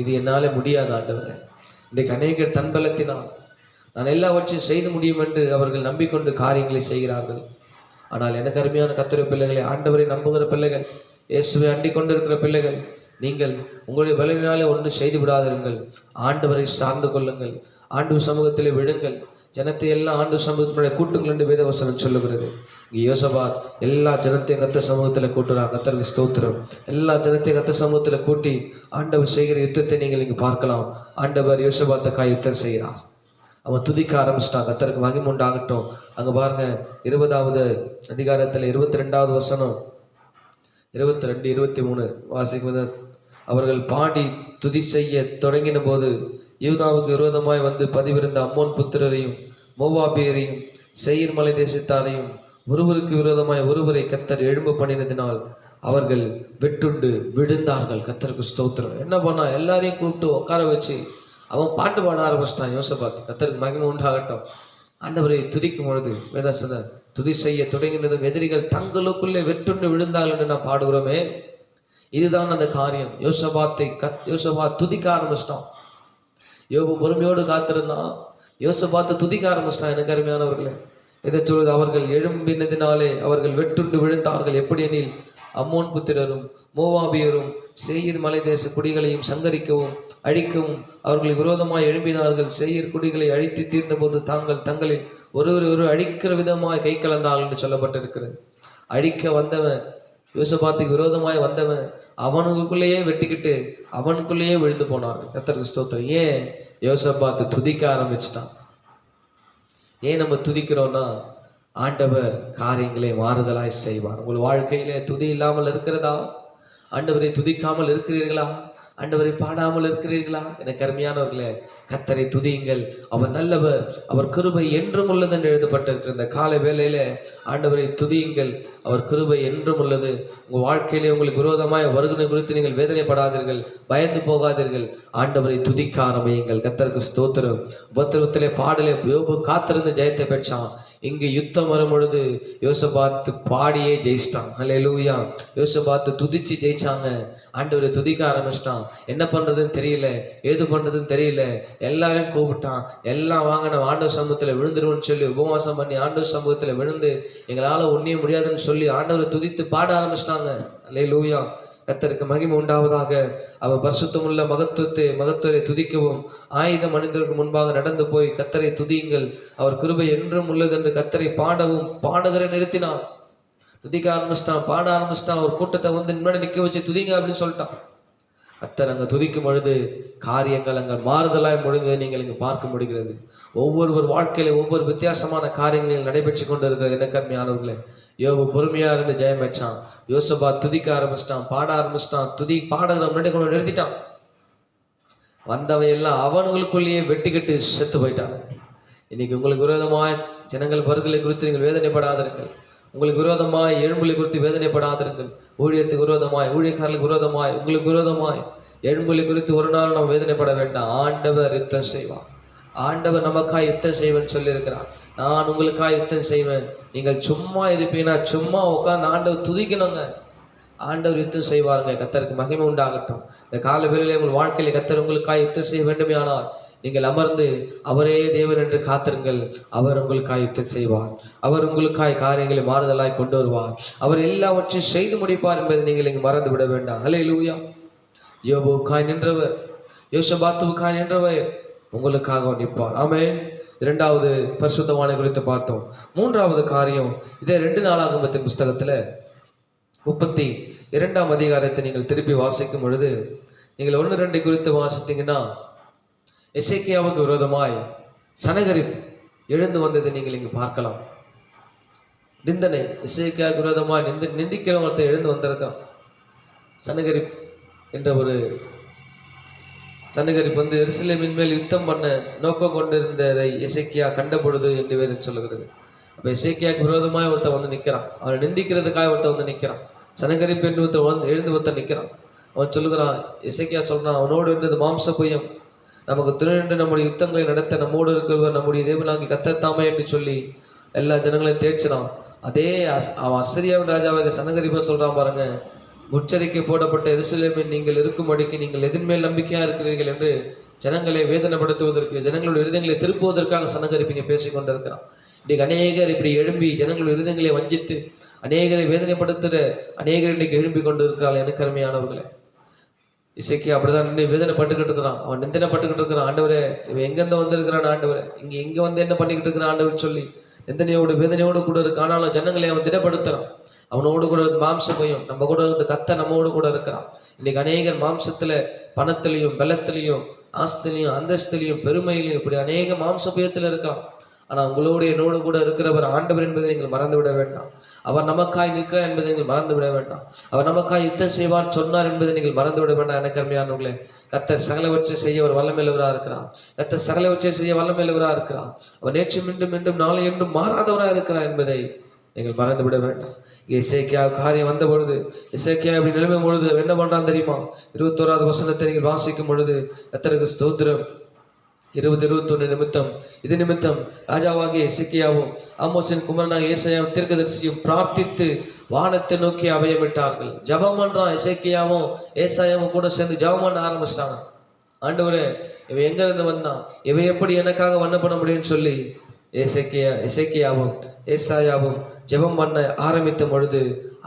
இது என்னால் முடியாது ஆண்டவரே, இன்றைக்கு அநேகர் தன்பலத்தினால் நான் எல்லாவற்றையும் செய்து முடியும் என்று அவர்கள் நம்பிக்கொண்டு காரியங்களை செய்கிறார்கள். ஆனால் எனக்கு அருமையான கர்த்தருடைய பிள்ளைகளை, ஆண்டவரை நம்புகிற பிள்ளைகள், இயேசுவை அண்டிக் கொண்டிருக்கிற பிள்ளைகள், நீங்கள் உங்களுடைய பலனினாலே ஒன்று செய்து விடாதிருங்கள், ஆண்டவரை சார்ந்து கொள்ளுங்கள், ஆண்டவர் சமூகத்திலே விழுங்கள், ஜனத்தை எல்லாம் ஆண்டவர் சமூகத்தினுடைய கூட்டுங்கள் என்று வேதவசனம் சொல்லுகிறது. இங்கே யோசபாத் எல்லா ஜனத்தையும் கத்த சமூகத்தில் கூட்டுறான். கத்தருக்கு ஸ்தோத்திரம். எல்லா ஜனத்தையும் கத்த சமூகத்தில் கூட்டி ஆண்டவர் செய்கிற யுத்தத்தை நீங்கள் இங்கே பார்க்கலாம். ஆண்டவர் யோசபாத்துக்காய் யுத்தம் செய்கிறார். அவன் துதிக்க ஆரம்பிச்சிட்டான். கத்தருக்கு மகிமை உண்டாகட்டும். அங்கே பாருங்க 20வது அதிகாரத்தில் 22வது வசனம் 22, 23 வாசிக்கும்போது, அவர்கள் பாடி துதி செய்ய தொடங்கின போது யூதாவுக்கு விரோதமாய் வந்து பதிவிருந்த அம்மோன் புத்திரரையும் மோவாபியரையும் சேயீர் மலை தேசத்தாரையும் ஒருவருக்கு விரோதமாய் ஒருவரை கத்தர் எழும்ப பண்ணினதினால் அவர்கள் வெட்டுண்டு விழுந்தார்கள். கத்தருக்கு ஸ்தோத்திரம். என்ன பண்ணா, எல்லாரையும் கூப்பிட்டு உட்கார வச்சு அவன் பாட்டு பாட ஆரம்பிச்சிட்டான் யோசபாத். கத்தருக்கு மகிமை உண்டாகட்டும். ஆண்டவரை துதிக்கும் பொழுது வேதாசன துதி செய்ய தொடங்கினதும் எதிரிகள் தங்களுக்குள்ளே வெட்டுண்டு விழுந்தார்கள் என்று நான் பாடுகிறோமே, இதுதான் அந்த காரியம். யோசபாத் துதிக்க ஆரம்பிச்சிட்டான். யோபு பொறுமையோடு காத்திருந்தான். யோசபாத்தை துதிக்க ஆரம்பிச்சிட்டான். எனக்கு அருமையானவர்களே, இதை சொல்வது, அவர்கள் எழும்பினதினாலே அவர்கள் வெட்டுண்டு விழுந்தார்கள். எப்படி எனில், அம்மோன் புத்திரரும் மோவாபியரும் சேயீர் மலை தேச குடிகளையும் சங்கரிக்கவும் அழிக்கவும் அவர்கள் விரோதமாய் எழும்பினார்கள். சேயீர் குடிகளை அழித்து தீர்ந்த போது தங்களில் ஒருவர் அழிக்கிற விதமாய் கை கலந்தார்கள் என்று சொல்லப்பட்டிருக்கிறது. அழிக்க வந்தவன், யோசபாத்துக்கு விரோதமாய் வந்தவன், அவனுக்குள்ளேயே வெட்டிக்கிட்டு அவனுக்குள்ளேயே விழுந்து போனார்கள். கர்த்தருக்கு ஸ்தோத்திரம். ஏன் யோசபாத்து துதிக்க ஆரம்பிச்சிட்டான். ஏன் நம்ம துதிக்கிறோம்னா, ஆண்டவர் காரியங்களை மாறுதலாய் செய்வார். உங்கள் வாழ்க்கையிலே துதி இல்லாமல் இருக்கிறதா? ஆண்டவரை துதிக்காமல் இருக்கிறீர்களா? ஆண்டவரை பாடாமல் இருக்கிறீர்களா? எனக்கு அருமையானவர்களே, கர்த்தரை துதியுங்கள், அவர் நல்லவர், அவர் கிருபை என்றும் உள்ளது என்று எழுதப்பட்டிருக்கிற இந்த காலை வேளையில ஆண்டவரை துதியுங்கள், அவர் கிருபை என்றும் உள்ளது. உங்கள் வாழ்க்கையிலே உங்களுக்கு விரோதமாய் வருகை குறித்து நீங்கள் வேதனைப்படாதீர்கள், பயந்து போகாதீர்கள், ஆண்டவரை துதிக்க ஆரம்பியுங்கள். கர்த்தருக்கு ஸ்தோத்திரம். உபத்திரவத்திலே பாடலே யோபு காத்திருந்து ஜெயத்தை பெற்றான். இங்கு யுத்தம் வரும் பொழுது யோசபாத்து பாடியே ஜெயிச்சிட்டான். ஹல்லேலூயா. யோசபாத்து துதிச்சு ஜெயிச்சாங்க. ஆண்டவரை துதிக்க ஆரம்பிச்சிட்டான். என்ன பண்ணுறதுன்னு தெரியல, ஏது பண்ணுறதுன்னு தெரியல. எல்லாரையும் கூப்பிட்டான். எல்லாம் வாங்க நம்ம ஆண்டவர் சமூகத்தில் விழுந்துருவோன்னு சொல்லி உபவாசம் பண்ணி ஆண்டவர் சமூகத்தில் விழுந்து எங்களால் ஒன்றையும் முடியாதுன்னு சொல்லி ஆண்டவரை துதித்து பாட ஆரம்பிச்சிட்டாங்க. ஹல்லேலூயா. கர்த்தருக்கு மகிமை உண்டாவதாக. அவர் பரிசுத்தமுள்ள மகத்துவரை துதிக்கவும் ஆயுதம் அணிந்ததற்கு முன்பாக நடந்து போய் கர்த்தரை துதியுங்கள், அவர் கிருபை என்றும் உள்ளது என்று கர்த்தரை பாடவும் பாடுகிற நிறுத்தினான். துதிக்க ஆரம்பிச்சிட்டான், பாட ஆரம்பிச்சிட்டான். ஒரு கூட்டத்தை வந்து முன்னாடி நிற்க வச்சு துதிங்க அப்படின்னு சொல்லிட்டான். கர்த்தர் அங்கே துதிக்கும் பொழுது காரியங்கள் அங்கே மாறுதலாய் முடிந்ததை நீங்கள் இங்கே பார்க்க முடிகிறது. ஒவ்வொரு வாழ்க்கையில ஒவ்வொரு வித்தியாசமான காரியங்கள் நடைபெற்று கொண்டு இருக்கிறது. எனக்கு அருமையானவர்களே, யோபு பொறுமையா இருந்து ஜெயம் பெற்றான். யோசபாத் துதிக்க ஆரம்பிச்சிட்டான், பாட ஆரம்பிச்சிட்டான். பாடுகிற முன்னாடி கொண்டு நிறுத்திட்டான். வந்தவை எல்லாம் அவனுங்களுக்குள்ளேயே வெட்டிக்கிட்டு செத்து போயிட்டாங்க. இன்னைக்கு உங்களுக்கு விரோதமாய் ஜனங்கள் வருகளை குறித்து நீங்கள் வேதனைப்படாதிருங்கள். உங்களுக்கு விரோதமாய் எழும்புகளை குறித்து வேதனைப்படாதிருங்கள். ஊழியத்துக்கு விரோதமாய், ஊழியக்காரர்களுக்கு விரோதமாய், உங்களுக்கு விரோதமாய் எழும்புகளை குறித்து ஒரு நாள் நாம் வேதனைப்பட வேண்டாம். ஆண்டவர் யுத்தம் செய்வார். ஆண்டவர் நமக்காய் யுத்தம் செய்வேன் சொல்லியிருக்கிறார். நான் உங்களுக்காய் யுத்தம் செய்வேன், நீங்கள் சும்மா இருப்பீங்கன்னா சும்மா உட்காந்து ஆண்டவர் துதிக்கணுங்க. ஆண்டவர் யுத்தம் செய்வாருங்க. கர்த்தருக்கு மகிமை உண்டாகட்டும். இந்த கால வேளையிலே உங்கள் வாழ்க்கையில கர்த்தர் உங்களுக்காக யுத்தம் செய்ய வேண்டுமே ஆனால் நீங்கள் அமர்ந்து அவரே தேவன் என்று காத்திருங்கள். அவர் உங்களுக்காக யுத்தம் செய்வார். அவர் உங்களுக்காக காரியங்களை மாறுதலாய் கொண்டு வருவார். அவர் எல்லாவற்றையும் செய்து முடிப்பார் என்பதை நீங்கள் இங்கு மறந்து விட வேண்டாம். ஹல்லேலூயா. யோபுவுக்காய் நின்றவர், யோசபாத்துவுக்காய் நின்றவர் உங்களுக்காக நிற்பார். ஆமென். இரண்டாவது பரிசுத்தவானை குறித்து பார்த்தோம். மூன்றாவது காரியம், இதே 2 நாளாகமத்தின் புஸ்தகத்துல 32ஆம் அதிகாரத்தை நீங்கள் திருப்பி வாசிக்கும் பொழுது நீங்கள் 1-2 குறித்து வாசித்தீங்கன்னா, எசேக்கியாவுக்கு விரோதமாய் சனகரிப் எழுந்து வந்ததை நீங்கள் இங்கு பார்க்கலாம். நிந்தனை, எசேக்கியாவுக்கு விரோதமாய் நிந்திக்கிறவர்த்த எழுந்து வந்திருக்கிறான். சனகரிப் என்ற ஒரு சனகரிப் எருசலேமின் மேல் யுத்தம் பண்ண நோக்கம் கொண்டிருந்ததை எசேக்கியா கண்ட பொழுது என்று வேதம் சொல்லுகிறது. அப்போ எசேக்கியாவுக்கு விரோதமாய் ஒருத்தன் நிற்கிறான். அவனை நிந்திக்கிறதுக்காக ஒருத்தன் நிற்கிறான். சனகரிப் என்று எழுந்து ஒருத்தன் நிற்கிறான். அவன் சொல்லுகிறான், எசேக்கியா சொல்றான், அவனோடு இருந்தது மாம்ச புயம், நமக்கு துணைநின்று நம்முடைய யுத்தங்களை நடத்த நம்மோடு இருக்கிறவர் நம்முடைய தேவனாகி கர்த்தர் தாமே என்று சொல்லி எல்லா ஜனங்களையும் தேய்ச்சினான். அதே அவன் அசரியாவின் ராஜாவாக சனகரிப்பன் சொல்றான் பாருங்க, முச்சரிக்கை போடப்பட்ட எருசலேமில் நீங்கள் இருக்கும்படிக்கு நீங்கள் எதின்மேல் நம்பிக்கையா இருக்கிறீர்கள் என்று ஜனங்களை வேதனைப்படுத்துவதற்கு, ஜனங்களுடைய இருதயங்களை திருப்புவதற்காக சனகரிப்பிங்க பேசிக் கொண்டிருக்கிறான். இன்றைக்கு அநேகர் இப்படி எழும்பி ஜனங்களுடைய இருதயங்களை வஞ்சித்து அநேகரை வேதனைப்படுத்துகிற அநேகர் இன்றைக்கு எழும்பி கொண்டு இருக்கிறாள். எனக்கு அருமையானவர்களே, இசைக்கியா அப்படிதான் நின்று வேதனைப்பட்டுக்கிட்டு இருக்கிறான். அவன் நிந்தனைப்பட்டுக்கிட்டு இருக்கிறான். ஆண்டவரே, இவன் எங்கேருந்து வந்திருக்கிறான் ஆண்டவரே, எங்கே வந்து என்ன பண்ணிக்கிட்டு இருக்கிறான் ஆண்டவர் சொல்லி நிந்தனையோடு வேதனையோடு கூட இருக்கு. ஆனாலும் ஜனங்களை அவன் திடப்படுத்துறான். அவனோடு கூட மாம்ச பயம், நம்ம கூட இருந்து கத்த நம்மோடு கூட இருக்கிறான். இன்னைக்கு அநேகர் மாம்சத்துல, பணத்திலையும், பலத்திலையும், ஆஸ்திலையும், அந்தஸ்திலையும், பெருமையிலையும் இப்படி அநேக மாம்ச பயத்துல இருக்கலாம். ஆனால் உங்களோடு என்னோடு கூட இருக்கிறவர் ஆண்டவர் என்பதை நீங்கள் மறந்து விட வேண்டாம். அவர் நமக்காய் நிற்கிறார் என்பதை நீங்கள் மறந்து விட வேண்டாம். அவர் நமக்காய் யுத்தம் செய்வார் சொன்னார் என்பதை நீங்கள் மறந்து விட வேண்டாம். எனக்கு அருமையானவர்களே, கர்த்தர் சகலவற்றை செய்ய ஒரு வல்லமையுள்ளவராக இருக்கிறார். கர்த்தர் சகலவற்றை செய்ய வல்லமையுள்ளவராக இருக்கிறார். அவர் நேற்று மீண்டும் மீண்டும் நாளை என்றும் மாறாதவராக இருக்கிறார் என்பதை நீங்கள் மறந்து விட வேண்டாம். எசேக்கியா காரியம் வந்த பொழுது, எசேக்கியா இப்படி நிலைமை பொழுது என்ன பண்றான் தெரியுமா? 21வது வசனத்தை நீங்கள் வாசிக்கும் பொழுது, கர்த்தருக்கு ஸ்தோத்திரம், 20-21 நிமித்தம், இது நிமித்தம் ராஜாவாகிய எசேக்கியாவும் ஆமோசின் குமாரனாகிய ஏசாயாவும் தீர்க்கதரிசியும் பிரார்த்தித்து வானத்தை நோக்கி அபயமிட்டார்கள். ஜபம் பண்றான். எசேக்கியாவும் ஏசாயாவும் கூட சேர்ந்து ஜபம் பண்ண ஆரம்பிச்சிட்டாங்க. ஆண்டவரே, இவன் எங்க இருந்து வந்தான், இவன் எப்படி எனக்காக வண்ணப்பட முடியும்னு சொல்லி எசேக்கியாவும் ஏசாயாவும் ஜெபம் பண்ண ஆரம்பித்த பொழுது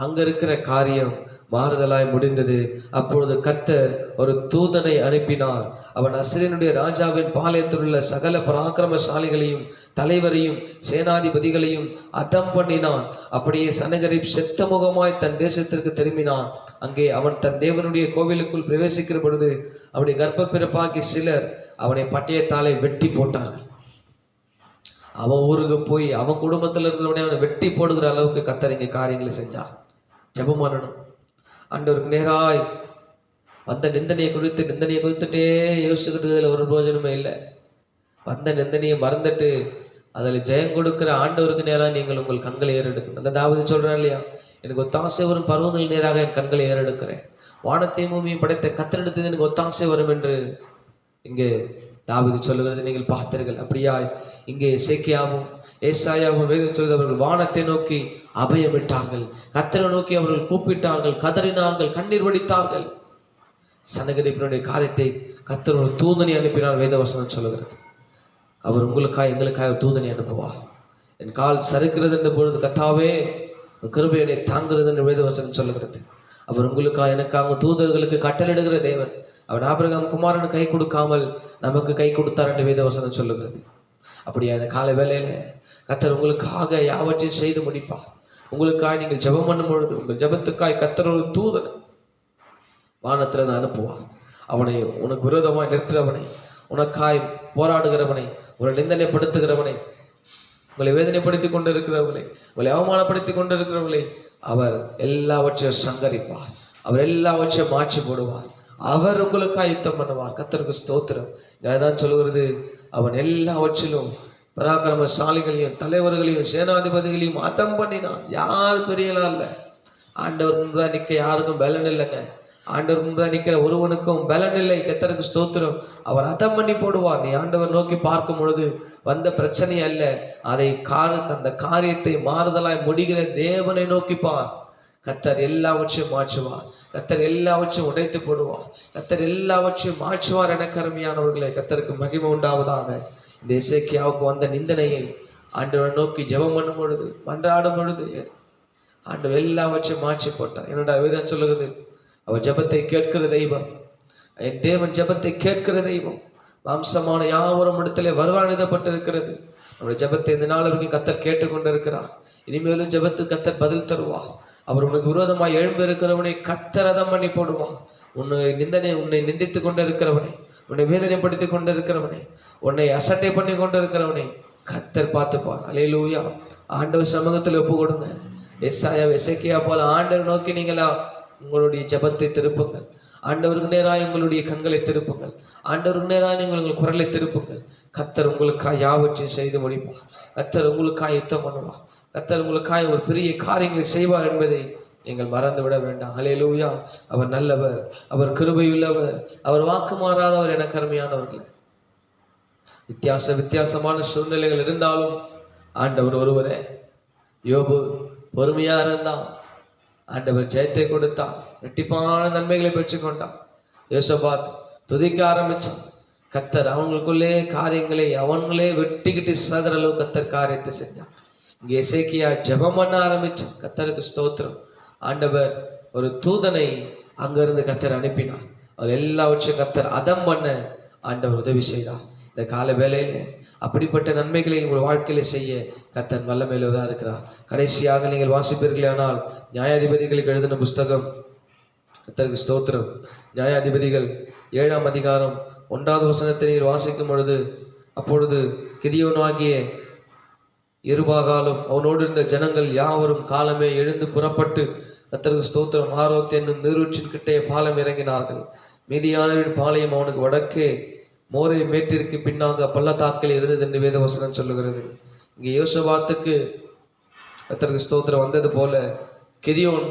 அங்க இருக்கிற காரியம் மாறுதலாய் முடிந்தது. அப்பொழுது கர்த்தர் ஒரு தூதனை அனுப்பினார். அவன் அசீரியனுடைய ராஜாவின் பாளையத்தில் உள்ள சகல பராக்கிரமசாலிகளையும் தலைவரையும் சேனாதிபதிகளையும் அதம் பண்ணினான். அப்படியே சனகரிப் செத்த முகமாய் தன் தேசத்திற்கு திரும்பினான். அங்கே அவன் தன் தேவனுடைய கோவிலுக்குள் பிரவேசிக்கிற பொழுது அவனுடைய கர்ப்ப பிறப்பாகி சிலர் அவனை பட்டயத்தாலே வெட்டி போட்டார்கள். அவன் ஊருக்கு போய் அவன் குடும்பத்தில் இருக்கிறவனே அவனை வெட்டி போடுகிற அளவுக்கு கர்த்தர் இங்கே காரியங்களை செஞ்சார். ஜெபம் பண்ணணும். ஆண்டவருக்கு நேராய் வந்த நிந்தனையை குறித்துட்டே யோசிச்சுக்கிட்டு ஒரு பிரயோஜனமே இல்லை. வந்த நிந்தனையை மறந்துட்டு அதில் ஜெயம் கொடுக்கிற ஆண்டவருக்கு நேராக நீங்கள் உங்கள் கண்களை ஏறெடுக்கணும். அந்த தாவீது சொல்றான் இல்லையா, எனக்கு ஒத்தாசை வரும் பருவங்கள் நேராக என் கண்களை ஏறெடுக்கிறேன். வானத்தையும் பூமியும் படைத்த கர்த்தரிடத்தில் எனக்கு ஒத்தாசை வரும் என்று இங்கே தாவீது சொல்லுகிறது நீங்கள் பார்த்தீர்கள். அப்படியா இங்கே எசேக்கியாவும் ஏசாயாவும் வேதம் சொல்வது, அவர்கள் வானத்தை நோக்கி அபயமிட்டார்கள், கர்த்தரை நோக்கி அவர்கள் கூப்பிட்டார்கள், கதறினார்கள், கண்ணீர் வடித்தார்கள். சனகரிப்பினுடைய காரியத்தை கர்த்தர் ஒரு தூதனை அனுப்பினார். வேதவசனம் சொல்லுகிறது, அவர் உங்களுக்காக எங்களுக்காக ஒரு தூதனை அனுப்புவார். என் கால் சறுக்கிறது என்ற பொழுது கர்த்தாவே கிருபையை தாங்குகிறது என்று வேதவசனம் சொல்லுகிறது. அவர் உங்களுக்காக எனக்காக தூதர்களுக்கு கட்டளிடுகிற தேவன். அவர் ஆபிரகாம் குமாரனு கை கொடுக்காமல் நமக்கு கை கொடுத்தார் என்று வேதவசனம் சொல்லுகிறது. அப்படியே அந்த கால வேளையில கர்த்தர் உங்களுக்காக யாவற்றையும் செய்து முடிப்பார். உங்களுக்காக நீங்கள் ஜெபம் பண்ணும் பொழுது உங்கள் ஜெபத்துக்காய் கர்த்தர் ஒரு தூதன் வானத்திலிருந்து அனுப்புவார். அவனை உனக்கு விரோதமாய் நிற்கிறவனை, உனக்காய் போராடுகிறவனை, உங்களை நிந்தனைப்படுத்துகிறவனை, உங்களை வேதனைப்படுத்தி கொண்டு இருக்கிறவர்களை, உங்களை அவமானப்படுத்தி கொண்டு இருக்கிறவர்களை அவர் எல்லாவற்றையும் சங்கரிப்பார். அவர் எல்லாவற்றையும் மாற்றி போடுவார். அவர் உங்களுக்காக யுத்தம் பண்ணுவார். கர்த்தருக்கு ஸ்தோத்திரம். தான் சொல்லுகிறது, அவன் எல்லாவற்றிலும் பராக்கிரமசாலிகளையும் தலைவர்களையும் சேனாதிபதிகளையும் அதம் பண்ணினான். யார் பெரியலா இல்லை. ஆண்டவர் முன்பா நிற்க யாருக்கும் பலன் இல்லைங்க. ஆண்டவர் முன்பதாக நிற்கிற ஒருவனுக்கும் பலன் இல்லை. கர்த்தருக்கு ஸ்தோத்திரம். அவர் அதம் பண்ணி போடுவார். நீ ஆண்டவர் நோக்கி பார்க்கும் பொழுது வந்த பிரச்சனை அல்ல, அதை அந்த காரியத்தை மாறுதலாய் முடிகிற தேவனை நோக்கி பார். கர்த்தர் எல்லாவற்றையும் மாற்றுவார். கர்த்தர் எல்லாவற்றையும் உடைத்து போடுவார். கர்த்தர் எல்லாவற்றையும் மாற்றுவார். என கருமையானவர்களே, கர்த்தருக்கு மகிமை உண்டாவதாக. இந்த எசேக்கியாவுக்கு வந்த நிந்தனையை ஆண்டவரை நோக்கி ஜெபம் பண்ணும் பொழுது, மன்றாடும் பொழுது ஆண்டவர் எல்லாவற்றையும் மாற்றி போட்டார். என்னோட வேதம் சொல்லுகிறது, அவர் ஜெபத்தை கேட்கிற தெய்வம். என் தேவன் ஜெபத்தை கேட்கிற தெய்வம். வம்சமான யாவரும் இடத்திலே வருவானிதப்பட்டிருக்கிறது. நம்முடைய ஜெபத்தை இந்த நாள் வரைக்கும் கர்த்தர் கேட்டுக்கொண்டிருக்கிறார். இனிமேலும் ஜெபத்துக்கு கர்த்தர் பதில் தருவார். அவர் உனக்கு விரோதமாக எழும்பி இருக்கிறவனை கர்த்தர் அதம் பண்ணி போடுவார். உன்னை நிந்தித்து கொண்டு இருக்கிறவனை, உன்னை வேதனைப்படுத்தி கொண்டு இருக்கிறவனை, உன்னை அசட்டை பண்ணி கொண்டு இருக்கிறவனை கர்த்தர் பார்த்துப்பார். அல்லேலூயா. ஆண்டவர் சமூகத்தில் ஒப்பு கொடுங்க. எசேக்கியா போல ஆண்டவர் நோக்கி நீங்களா உங்களுடைய ஜெபத்தை திருப்புங்கள். ஆண்டவருக்கு நேராக உங்களுடைய கண்களை திருப்புங்கள். ஆண்டவருக்கு நேராக உங்கள் குரலை திருப்புங்கள். கர்த்தர் உங்களுக்காக யாவற்றையும் செய்து முடிப்பார். கர்த்தர் உங்களுக்காக யுத்தம் பண்ணுவார். கர்த்தர் உங்களுக்காக ஒரு பெரிய காரியங்களை செய்வார் என்பதை நீங்கள் மறந்து விட வேண்டாம். அல்லேலூயா. அவர் நல்லவர், அவர் கிருபையுள்ளவர், அவர் வாக்கு மாறாதவர். என கருமையானவர்களே, வித்தியாசமான சூழ்நிலைகள் இருந்தாலும் ஆண்டவர் ஒருவரே. யோபு பொறுமையா இருந்தான், ஆண்டவர் ஜெயத்தை கொடுத்தான், ரெட்டிப்பான நன்மைகளை பெற்றுக்கொண்டான். யோசபாத் துதிக்க ஆரம்பிச்சான். கர்த்தர் அவங்களுக்குள்ளே காரியங்களை அவங்களே வெட்டிக்கிட்டு சாகிற அளவு கர்த்தர் காரியத்தை செஞ்சான். இங்கே எசேக்கியா ஜெபம் பண்ண ஆரம்பிச்சான். கர்த்தருக்கு ஸ்தோத்திரம். ஆண்டவர் ஒரு தூதனை அங்கிருந்து கர்த்தர் அனுப்பினார். அவர் எல்லாவற்றையும் கர்த்தர் அதம் பண்ண ஆண்டவர் உதவி செய்தார். இந்த கால வேளையில அப்படிப்பட்ட நன்மைகளை உங்கள் வாழ்க்கையில செய்ய கர்த்தர் வல்லமையுள்ளவராக இருக்கிறார். கடைசியாக நீங்கள் வாசிப்பீர்களானால் நியாயாதிபதிகளுக்கு எழுதின புஸ்தகம், கர்த்தருக்கு ஸ்தோத்திரம், நியாயாதிபதிகள் 7ஆம் அதிகாரம் 1வது வசனத்தை நீங்கள் வாசிக்கும் பொழுது, அப்பொழுது கிதியோனாகிய யெருபாகாலும் அவனோடு இருந்த ஜனங்கள் யாவரும் காலமே எழுந்து புறப்பட்டு கர்த்தருக்கு ஸ்தோத்திரம் ஆரோத் என்னும் நீரூற்றின் கிட்டே பாலம் இறங்கினார்கள். மீதியானவரின் பாளையம் அவனுக்கு வடக்கே மோரே மேட்டிற்கு பின்னாக பள்ளத்தாக்கில் இருந்தது என்று வேத வசனம் சொல்லுகிறது. இங்கே யோசபாத்துக்கு கர்த்தருக்கு ஸ்தோத்திரம் வந்தது போல கிதியோன்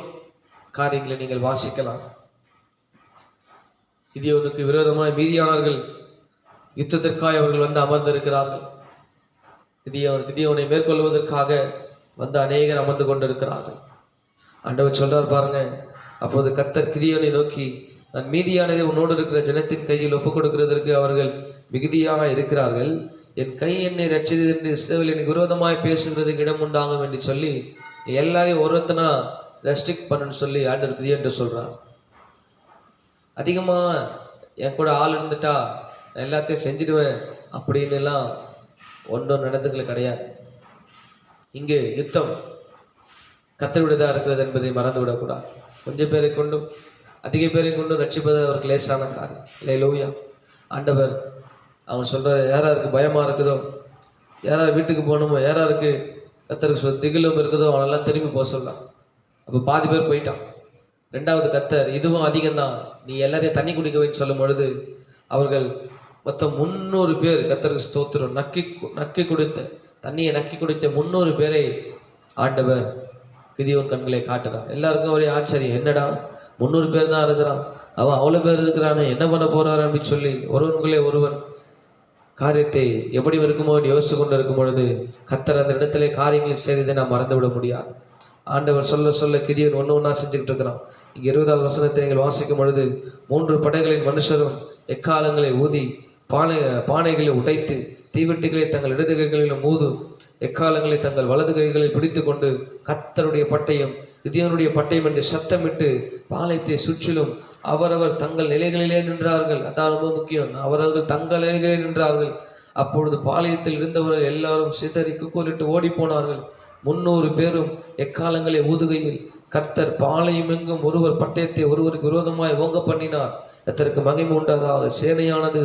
காரியங்களை நீங்கள் வாசிக்கலாம். கிதியோனுக்கு விரோதமாய் மீதியானவர்கள் யுத்தத்திற்காக அவர்கள் வந்து அமர்ந்திருக்கிறார்கள். கிதியோனை மேற்கொள்வதற்காக வந்து அநேகர் அமர்ந்து கொண்டிருக்கிறார்கள். ஆண்டவர் சொல்றார் பாருங்க, அப்போது கர்த்தர் கிதியோனை நோக்கி, நான் மீதியானதை உன்னோடு இருக்கிற ஜனத்தின் கையில் ஒப்புக் கொடுக்கிறதற்கு அவர்கள் மிகுதியாக இருக்கிறார்கள். என் கை என்னை ரட்சித்தது என்று இஸ்ரவேல் எனக்கு விரோதமாய் பேசுகிறதுக்கு இடம் உண்டாகும் என்று சொல்லி எல்லாரையும் ஒருத்தனா ரெஸ்ட்ரிக்ட் பண்ணுன்னு சொல்லி ஆண்டவர் கிதியோன் சொல்றார். அதிகமாக என் கூட ஆள் இருந்துட்டா நான் எல்லாத்தையும் செஞ்சிடுவேன் அப்படின்னு எல்லாம் ஒன்றும் நடந்துக்கல கிடையாது. இங்கே யுத்தம் கர்த்தருடையதாக இருக்கிறது என்பதை மறந்து விடக்கூடாது. கொஞ்சம் பேரை கொண்டும் அதிக பேரை கொண்டும் ரட்சிப்பது அவருக்கு லேசான காரியம். அல்லேலூயா. ஆண்டவர் அவன் சொல்ற, யாராருக்கு பயமா இருக்குதோ, யாரார் வீட்டுக்கு போகணுமோ, யாராருக்கு கர்த்தருக்கு திகிலும் இருக்குதோ அவனெல்லாம் திரும்பி போக சொல்லலாம். அப்போ பாதி பேர் போயிட்டான். 2வது கர்த்தர், இதுவும் அதிகம்தான், நீ எல்லாரையும் தண்ணி குடிக்க வைன்னு சொல்லும் பொழுது அவர்கள் மொத்தம் 300 பேர் கர்த்தருக்கு ஸ்தோத்திரம் நக்கி கொடுத்த தண்ணியை நக்கி கொடுத்த 300 பேரை ஆண்டவர் கிதியோன் கண்களை காட்டுறான். எல்லாருக்கும் ஒரே ஆச்சரியம், என்னடா 300 பேர் தான் இருக்கிறான், அவன் அவ்வளோ பேர் இருக்கிறானே, என்ன பண்ண போறாரு அப்படின்னு சொல்லி ஒருவனுக்குள்ளே ஒருவன் காரியத்தை எப்படி இருக்குமோ யோசிச்சு கொண்டு இருக்கும் பொழுது கர்த்தர் அந்த இடத்துல காரியங்களை செய்ததை நாம் மறந்து விட முடியாது. ஆண்டவர் சொல்ல சொல்ல கிதியோன் ஒன்று செஞ்சுக்கிட்டு இருக்கிறான். இங்கே 20வது வசனத்தை நீங்கள் வாசிக்கும் பொழுது, 3 படைகளின் மனுஷரும் எக்காலங்களை ஊதி பானைகளை உடைத்து தீவெட்டிகளை தங்கள் இடது கைகளிலும் ஊது எக்காலங்களை தங்கள் வலது கைகளில் பிடித்து கொண்டு கர்த்தருடைய பட்டயம் கிதியோனுடைய பட்டயம் என்று சத்தமிட்டு பாளையத்தை சுற்றிலும் அவரவர் தங்கள் நிலைகளிலே நின்றார்கள். அதான் ரொம்ப முக்கியம், அவரவர்கள் தங்கள் நிலைகளிலே நின்றார்கள். அப்பொழுது பாளையத்தில் இருந்தவர்கள் எல்லாரும் சிதறி குக்கோலிட்டு ஓடி போனார்கள். 300 பேரும் எக்காலங்களை ஊதுகையில் கர்த்தர் பாளையம் எங்கும் ஒருவர் பட்டயத்தை ஒருவருக்கு விரோதமாய் ஓங்க பண்ணினார். கர்த்தருக்கு மகிமை உண்டாதாக. சேனையானது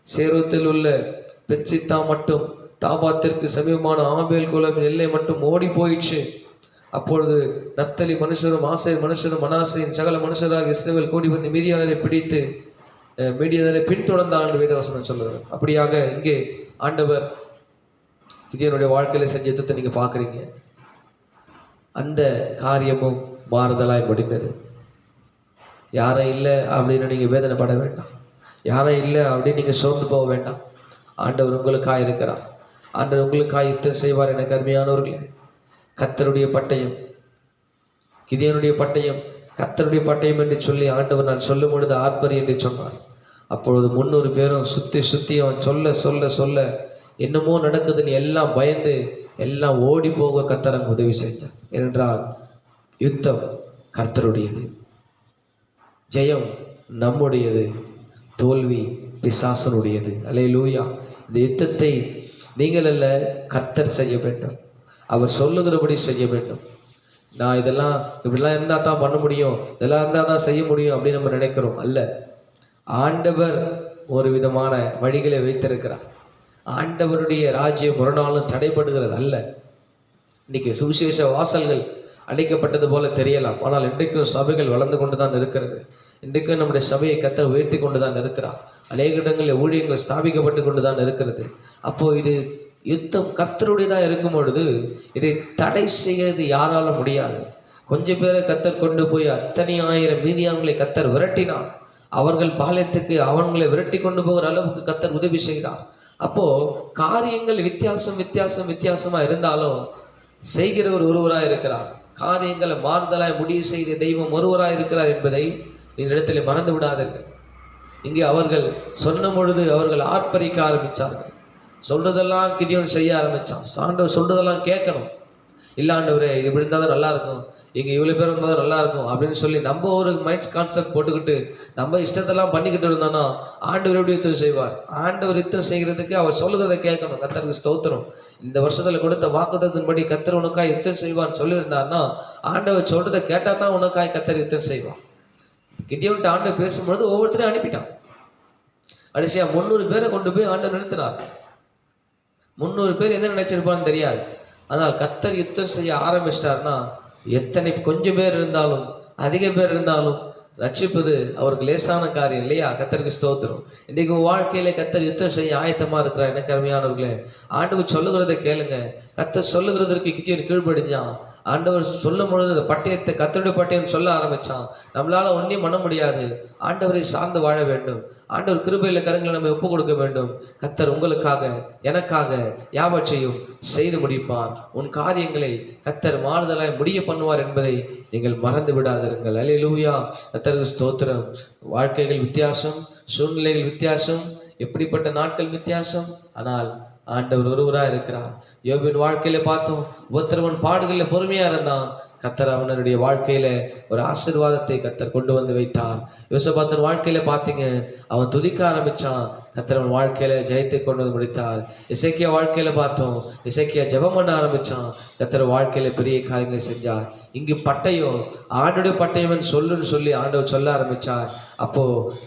சேரோத்தில் உள்ள பெட்சித்தா மட்டும் தாபாத்திற்கு சமீபமான ஆபேல் குலமின் எல்லை மட்டும் ஓடி போயிடுச்சு. அப்பொழுது நப்தலி மனுஷரும் ஆசேர் மனுஷரும் மனாசையின் சகல மனுஷராக இஸ்ரவேல் கூடி வந்து மீதியானரை பிடித்து மீடியதனை பின்தொடர்ந்தார் என்று வேதவசனம் சொல்லுகிறார். அப்படியாக இங்கே ஆண்டவர் கிதியோனுடைய வாழ்க்கையில செஞ்ச யுத்தத்தை நீங்க பாக்குறீங்க. அந்த காரியமும் மாறுதலாய் முடிந்தது. யாரும் இல்லை அப்படின்னு நீங்கள் வேதனைப்பட வேண்டாம். யாரும் இல்லை அப்படின்னு நீங்கள் சோர்ந்து போக வேண்டாம். ஆண்டவர் உங்களுக்காக இருக்கிறார். ஆண்டவர் உங்களுக்காக யுத்தம் செய்வார். எனக்கு அருமையானவர்களே, கர்த்தருடைய பட்டயம், கிதியோனுடைய பட்டயம், கர்த்தருடைய பட்டயம் என்று சொல்லி ஆண்டவர் நான் சொல்லும் பொழுது ஆர்ப்பரி என்று சொன்னார். அப்பொழுது 300 பேரும் சுற்றி அவன் சொல்ல சொல்ல சொல்ல என்னமோ நடக்குதுன்னு எல்லாம் பயந்து எல்லாம் ஓடி போக கர்த்தர் அங்கு உதவி செஞ்சார். ஏனென்றால் யுத்தம் கர்த்தருடையது, ஜெயம் நம்முடையது, தோல்வி பிசாசனுடையது. அல்லேலூயா. இந்த யுத்தத்தை நீங்கள் அல்ல, கர்த்தர் செய்ய வேண்டும். அவர் சொல்லுகிறபடி செய்ய வேண்டும். நான் இதெல்லாம் இப்படிலாம் இருந்தால் தான் பண்ண முடியும், இதெல்லாம் இருந்தால் தான் செய்ய முடியும் அப்படின்னு நம்ம நினைக்கிறோம். அல்ல, ஆண்டவர் ஒரு விதமான வழிகளை வைத்திருக்கிறார். ஆண்டவருடைய ராஜ்யம் ஒரு நாளும் தடைபடுகிறது அல்ல. இன்னைக்கு சுவிசேஷ வாசல்கள் அடைக்கப்பட்டது போல தெரியலாம், ஆனால் இன்றைக்கும் சபைகள் வளர்ந்து கொண்டு தான் இருக்கிறது. இன்றைக்கும் நம்முடைய சபையை கர்த்தர் உயர்த்தி கொண்டு தான் இருக்கிறார். அநேக இடங்களில் ஊழியங்கள் ஸ்தாபிக்கப்பட்டு கொண்டு தான் இருக்கிறது. அப்போது இது யுத்தம் கர்த்தருடையதாக இருக்கும் பொழுது இதை தடை செய்யறது யாராலும் முடியாது. கொஞ்சம் பேரை கர்த்தர் கொண்டு போய் அத்தனை ஆயிரம் மீதியான்களை கர்த்தர் விரட்டினார். அவர்கள் பாளையத்துக்கு அவங்களை விரட்டி கொண்டு போகிற அளவுக்கு கர்த்தர் உதவி செய்தார். அப்போ காரியங்கள் வித்தியாசமா இருந்தாலும் செய்கிறவர் ஒருவராக இருக்கிறார். காரியங்களை மாறுதலாய் முடிவு செய்த தெய்வம் ஒருவராக இருக்கிறார் என்பதை இந்த இடத்துல மறந்து விடாதீர்கள். இங்கே அவர்கள் சொன்ன பொழுது அவர்கள் ஆர்ப்பரிக்க ஆரம்பித்தார்கள். சொல்றதெல்லாம் கிதியோன் செய்ய ஆரம்பித்தான். ஆண்டவர் சொல்றதெல்லாம் கேட்கணும். இல்லாண்டவரே இப்படி இருந்தால் தான் நல்லா இருக்கும், இங்கே இவ்வளோ பேர் இருந்தால் தான் நல்லா இருக்கும் அப்படின்னு சொல்லி நம்ம ஒரு மைண்ட் கான்செப்ட் போட்டுக்கிட்டு நம்ம இஷ்டத்தெல்லாம் பண்ணிக்கிட்டு இருந்தோன்னா ஆண்டவர் எப்படி யுத்தம் செய்வார்? ஆண்டவர் யுத்தம் செய்கிறதுக்கு அவர் சொல்லுகிறத கேட்கணும். கர்த்தருக்கு ஸ்தோத்திரம். இந்த வருஷத்தில் கொடுத்த வாக்குத்தத்தின்படி கர்த்தர் உனக்காய் யுத்தம் செய்வான்னு சொல்லியிருந்தாருன்னா ஆண்டவர் சொல்றதை கேட்டால் தான் உனக்காய் கர்த்தர் யுத்தம் செய்வான். கிதியோன்ட்டு ஆண்டவர் பேசும்பொழுது ஒவ்வொருத்தரையும் அனுப்பிட்டான். கடைசியா 300 பேரை கொண்டு போய் ஆண்டவர் நிறுத்தினார். 300 பேர் எதை நினைச்சிருப்பான்னு தெரியாது. ஆனால் கர்த்தர் யுத்தம் செய்ய ஆரம்பிச்சிட்டாருன்னா எத்தனை கொஞ்சம் பேர் இருந்தாலும் அதிக பேர் இருந்தாலும் ரட்சிப்பது அவருக்கு லேசான காரியம் இல்லையா? கர்த்தருக்கு ஸ்தோத்திரம். இன்றைக்கு வாழ்க்கையில கர்த்தர் யுத்தம் செய்ய ஆயத்தமா இருக்கிறார். எனக்கு அருமையானவர்களே, ஆண்டவர் சொல்லுகிறதை கேளுங்க. கர்த்தர் சொல்லுகிறதற்கு கிதியோன் கீழ்ப்படிஞ்சான். ஆண்டவர் சொல்லும் பொழுது அந்த பட்டயத்தை கர்த்தருடைய பட்டயம் சொல்ல ஆரம்பிச்சான். நம்மளால ஒன்றையும் பண்ண முடியாது. ஆண்டவரை சார்ந்து வாழ வேண்டும். ஆண்டவர் கிருபையில கரங்களை நம்ம ஒப்பு கொடுக்க வேண்டும். கர்த்தர் உங்களுக்காக எனக்காக யாவற்றையும் செய்து முடிப்பார். உன் காரியங்களை கர்த்தர் மாறுதலாய் முடிய பண்ணுவார் என்பதை நீங்கள் மறந்து விடாதிருங்கள். அல்லேலூயா. கர்த்தருக்கு ஸ்தோத்திரம். வாழ்க்கைகள் வித்தியாசம், சூழ்நிலைகள் வித்தியாசம், எப்படிப்பட்ட நாட்கள் வித்தியாசம், ஆனால் ஆண்டவர் ஒருவராக இருக்கிறார். யோபின் வாழ்க்கையில பார்த்தோம், ஒருத்தரவன் பாடுகளில் பொறுமையா இருந்தான். கர்த்தர் அவனுடைய வாழ்க்கையில ஒரு ஆசீர்வாதத்தை கர்த்தர் கொண்டு வந்து வைத்தார். யோசபாத்தின் வாழ்க்கையில பார்த்தீங்க, அவன் துதிக்க ஆரம்பிச்சான். கர்த்தர் அவன் வாழ்க்கையில ஜெயத்தை கொண்டு வந்து முடித்தார். இசைக்கியா வாழ்க்கையில பார்த்தோம், இசைக்கியா ஜெபம் பண்ண ஆரம்பிச்சான். கர்த்தர் வாழ்க்கையில பெரிய காரியங்களை செஞ்சார். இங்கு பட்டயம் ஆண்டுடைய பட்டயம் சொல்லுன்னு சொல்லி ஆண்டவர் சொல்ல ஆரம்பிச்சார். அப்போ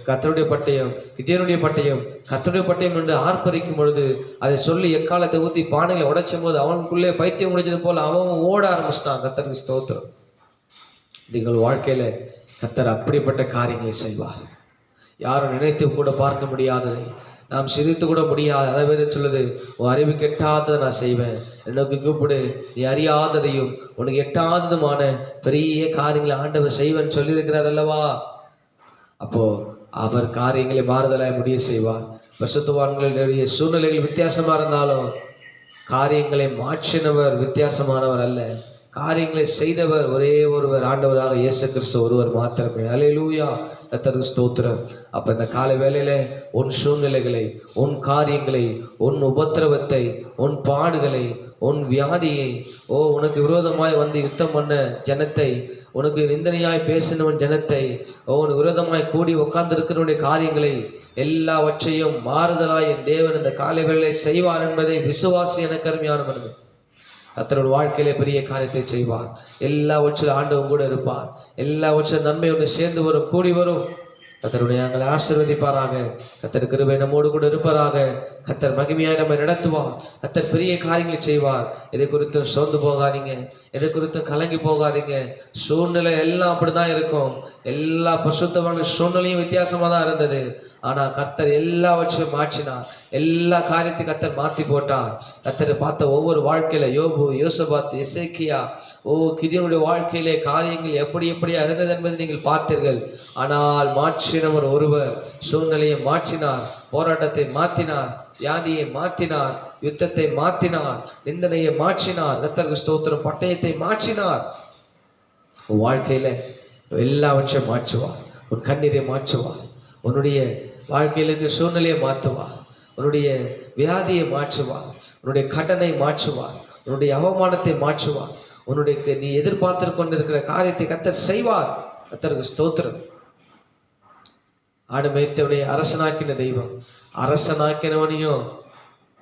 கர்த்தருடைய பட்டயம், கிதியோனுடைய பட்டயம், கர்த்தருடைய பட்டயம் என்று ஆர்ப்பரிக்கும் பொழுது அதை சொல்லி எக்காலத்தை ஊற்றி பானைகளை உடைச்சும் போது அவனுக்குள்ளே பைத்தியம் முடிஞ்சது போல அவன் ஓட ஆரம்பிச்சிட்டான். கர்த்தருக்கு ஸ்தோத்திரம். நீங்கள் வாழ்க்கையில கர்த்தர் அப்படிப்பட்ட காரியங்களை செய்வார். யாரும் நினைத்து கூட பார்க்க முடியாததை, நாம் சிரித்து கூட முடியாது. அதாவது சொல்லுது, உன் அறிவு கெட்டாததை நான் செய்வேன், எனக்கு கூப்பிடு, நீ அறியாததையும் உனக்கு எட்டாததுமான பெரிய காரியங்களை ஆண்டவர் செய்வேன்னு சொல்லியிருக்கிறார் அல்லவா? அப்போ அவர் காரியங்களை மாறுதலாய் முடிய செய்வார். பரிசுத்தவான்களுடைய சூழ்நிலைகள் வித்தியாசமா இருந்தாலும் காரியங்களை மாற்றினவர் வித்தியாசமானவர் அல்ல. காரியங்களை செய்தவர் ஒரே ஒருவர், ஆண்டவராக இயேசு கிறிஸ்து ஒருவர் மாத்திரமே. அல்லேலூயா. கர்த்தருக்கு ஸ்தோத்திரம். அப்ப இந்த காலை வேளையில உன் சூழ்நிலைகளை, உன் காரியங்களை, உன் உபத்திரவத்தை, உன் பாடுகளை, உன் வியாதியை, உனக்கு விரோதமாய் வந்து யுத்தம் பண்ண ஜனத்தை, உனக்கு நிந்தனையாய் பேசினவன் ஜனத்தை, உனக்கு விரோதமாய் கூடி உட்கார்ந்து இருக்கிறவனுடைய காரியங்களை எல்லாவற்றையும் மாறுதலாய் என் தேவன் இந்த காலை வேளையிலே செய்வார் என்பதை விசுவாசி. எனக்கு அருமையானவர்கள், கர்த்தருடைய வாழ்க்கையிலே பெரிய காரியத்தை செய்வார். எல்லாவற்றிலும் ஆண்டவன் கூட இருப்பார். எல்லாவற்றிலும் நன்மை ஒன்று சேர்ந்து வரும், கூடி வரும். கர்த்தருடைய எங்களை ஆசீர்வதிப்பாராக. கர்த்தர் கிருபை நம்மோடு கூட இருப்பாராக. கர்த்தர் மகிமையாய் நம்மை நடத்துவார். கர்த்தர் பெரிய காரியங்களை செய்வார். எதை குறித்தும் சோர்ந்து போகாதீங்க, எதை குறித்தும் கலங்கி போகாதீங்க. சூழ்நிலை எல்லாம் அப்படிதான் இருக்கும். எல்லா பரிசுத்தவான்கள் சூழ்நிலையும் வித்தியாசமா தான் இருந்தது. ஆனால் கர்த்தர் எல்லாவற்றையும் மாற்றினார். எல்லா காரியத்தையும் கர்த்தர் மாற்றி போட்டார். கர்த்தர் பார்த்த ஒவ்வொரு வாழ்க்கையில யோபு, யோசபாத், எசேக்கியா, கிதியோனுடைய வாழ்க்கையிலே காரியங்கள் எப்படி எப்படியா இருந்தது என்பதை நீங்கள் பார்த்தீர்கள். ஆனால் மாற்றினவர் ஒருவர். சூழ்நிலையை மாற்றினார், போராட்டத்தை மாற்றினார், வியாதியை மாற்றினார், யுத்தத்தை மாற்றினார், நிந்தனையை மாற்றினார், கர்த்தருக்கு ஸ்தோத்திரம், பட்டயத்தை மாற்றினார். உன் வாழ்க்கையில எல்லாவற்றையும் மாற்றுவார். உன் கண்ணீரை மாற்றுவார். உன்னுடைய வாழ்க்கையிலிருந்து சூழ்நிலையை மாற்றுவார். உன்னுடைய வியாதியை மாற்றுவார். உன்னுடைய கடனை மாற்றுவார். உன்னுடைய அவமானத்தை மாற்றுவார். உன்னுடைய நீ எதிர்பார்த்து கொண்டிருக்கிற காரியத்தை கர்த்தர் செய்வார். கர்த்தருக்கு ஸ்தோத்திரம். ஆடு மேய்த்தவனை அரசனாக்கின தெய்வம், அரசனாக்கினவனையும்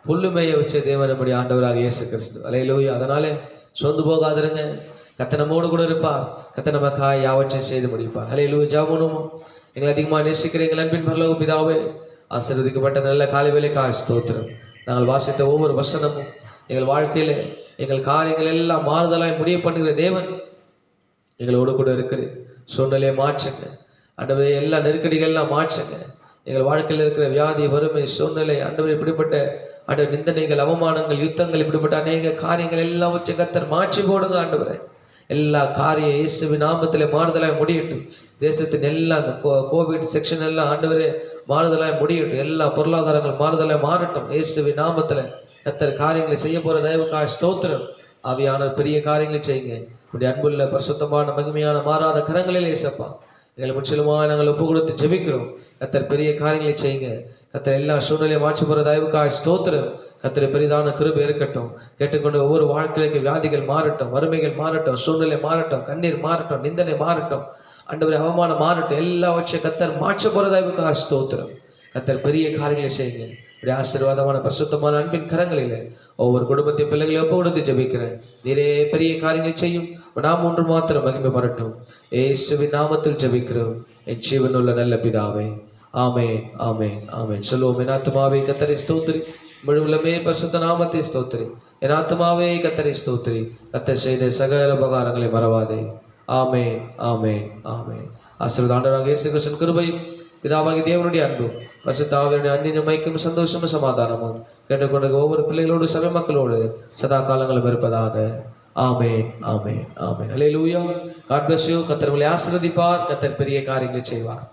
புல்லுமைய வச்ச தேவன் நம்முடைய ஆண்டவராக இயேசு கிறிஸ்து. அல்லேலூயா. அதனால சொந்து போகாதிருங்க. கர்த்தர் நம்மோடு கூட இருப்பார். கர்த்தர் நமக்காக யாவற்றையும் செய்து முடிப்பார். அல்லேலூயா. ஜெபம். எங்களை அதிகமாக நேசிக்கிற எங்கள் அன்பின் பரலோக பிதாவே, ஆசீர்வதிக்கப்பட்ட நல்ல காலை வேளைக்காக ஸ்தோத்திரம். நாங்கள் வாசித்த ஒவ்வொரு வசனமும் எங்கள் வாழ்க்கையில எங்கள் காரியங்கள் எல்லாம் மாறுதலாய் முடிய பண்ணுகிற தேவன் எங்களோடு கூட இருக்குது. சூழ்நிலையை மாற்றுங்க ஆண்டவரே. எல்லா நெருக்கடிகள்லாம் மாற்றுங்க. எங்கள் வாழ்க்கையில் இருக்கிற வியாதி, வறுமை, சூழ்நிலை ஆண்டவரே, இப்படிப்பட்ட நிந்தனைகள், அவமானங்கள், யுத்தங்கள், இப்படிப்பட்ட அநேக காரியங்கள் எல்லாவற்றையும் கர்த்தர் மாற்றி போடுங்க ஆண்டவரே. எல்லா காரியம் இயேசுவின் நாமத்திலே மாறுதலாய் முடியட்டும். தேசத்தின் எல்லா கோவிட் செக்ஷன் எல்லாம் ஆண்டவரே மாறுதலாய் முடியட்டும். எல்லா பொருளாதாரங்கள் மாறுதலாய் மாறட்டும். இயேசுவின் நாமத்தில் கர்த்தர் காரியங்களை செய்ய போகிற தயவுக்காக ஸ்தோத்திரம். ஆவியான பெரிய காரியங்களை செய்யுங்க. இப்படி அன்புள்ள பரிசுத்தமான மகிமையான மாறாத கரங்களில் இயேசப்பா எங்களை முற்றிலுமாக நாங்கள் ஒப்பு கொடுத்து ஜெபிக்கிறோம். கர்த்தர் பெரிய காரியங்களை செய்யுங்க. கர்த்தர் எல்லா சூழ்நிலையை மாற்றி போகிற தயவுக்காக ஸ்தோத்திரம். கர்த்தர் பெரிதான கிருபை இருக்கட்டும். கேட்டுக்கொண்டு ஒவ்வொரு வாழ்க்கையிലേക്ക് வியாதிகள் மாறட்டும், வறுமைகள் மாறட்டும், சூழ்நிலை மாறட்டும், கண்ணீர் மாறட்டும், நிந்தனை மாறட்டும், ஆண்டவரே அவமானம் மாறட்டும். எல்லாவற்றையும் கர்த்தர் மாற்ற போகிற தயவுக்காக ஸ்தோத்திரம். கர்த்தர் பெரிய காரியங்களை செய்யுங்க. இப்படி ஆசீர்வாதமான பரிசுத்தமான அன்பின் கரங்களில் ஒவ்வொரு குடும்பத்தையும் பிள்ளைகளை ஒப்பு கொடுத்து ஜெபிக்கிறேன். நீரே பெரிய காரியங்களை செய்யும். நாம் ஒன்று மாத்திரம் மகிமை வரட்டும். இயேசுவின் நாமத்தில் ஜெபிக்கிறோம் என் ஜீவனுள்ள நல்ல பிதாவே. ஆமென், ஆமென், ஆமென். சொல்லுவோம். என் ஆத்துமாவே கர்த்தரை ஸ்தோத்திரி, முழுவதுமே பரிசுத்த நாமத்தை ஸ்தோத்திரி. என் ஆத்துமாவே கர்த்தரை ஸ்தோத்திரி, கர்த்தர் செய்த சகல உபகாரங்களை மறவாதே. ஆமென், ஆமென், ஆமென். ஆசீர்வாத ஆண்டவராக இயேசு கிறிஸ்துவின் கிருபையும் பிதாவாகிய தேவனுடைய அன்பும் பரிசுத்த ஆவியானவருடைய அன்பின் மைக்கும் சந்தோஷமும் சமாதானமும் கேட்டுக்கொண்ட ஒவ்வொரு பிள்ளைகளோடு சபை மக்களோடு சதா காலங்களும் இருப்பதாக. ஆமென், ஆமென், ஆமென். அல்லேலூயா. God bless you. கர்த்தர் உங்களை ஆசீர்வதிப்பார். கர்த்தர் பெரிய காரியங்களை செய்வார்.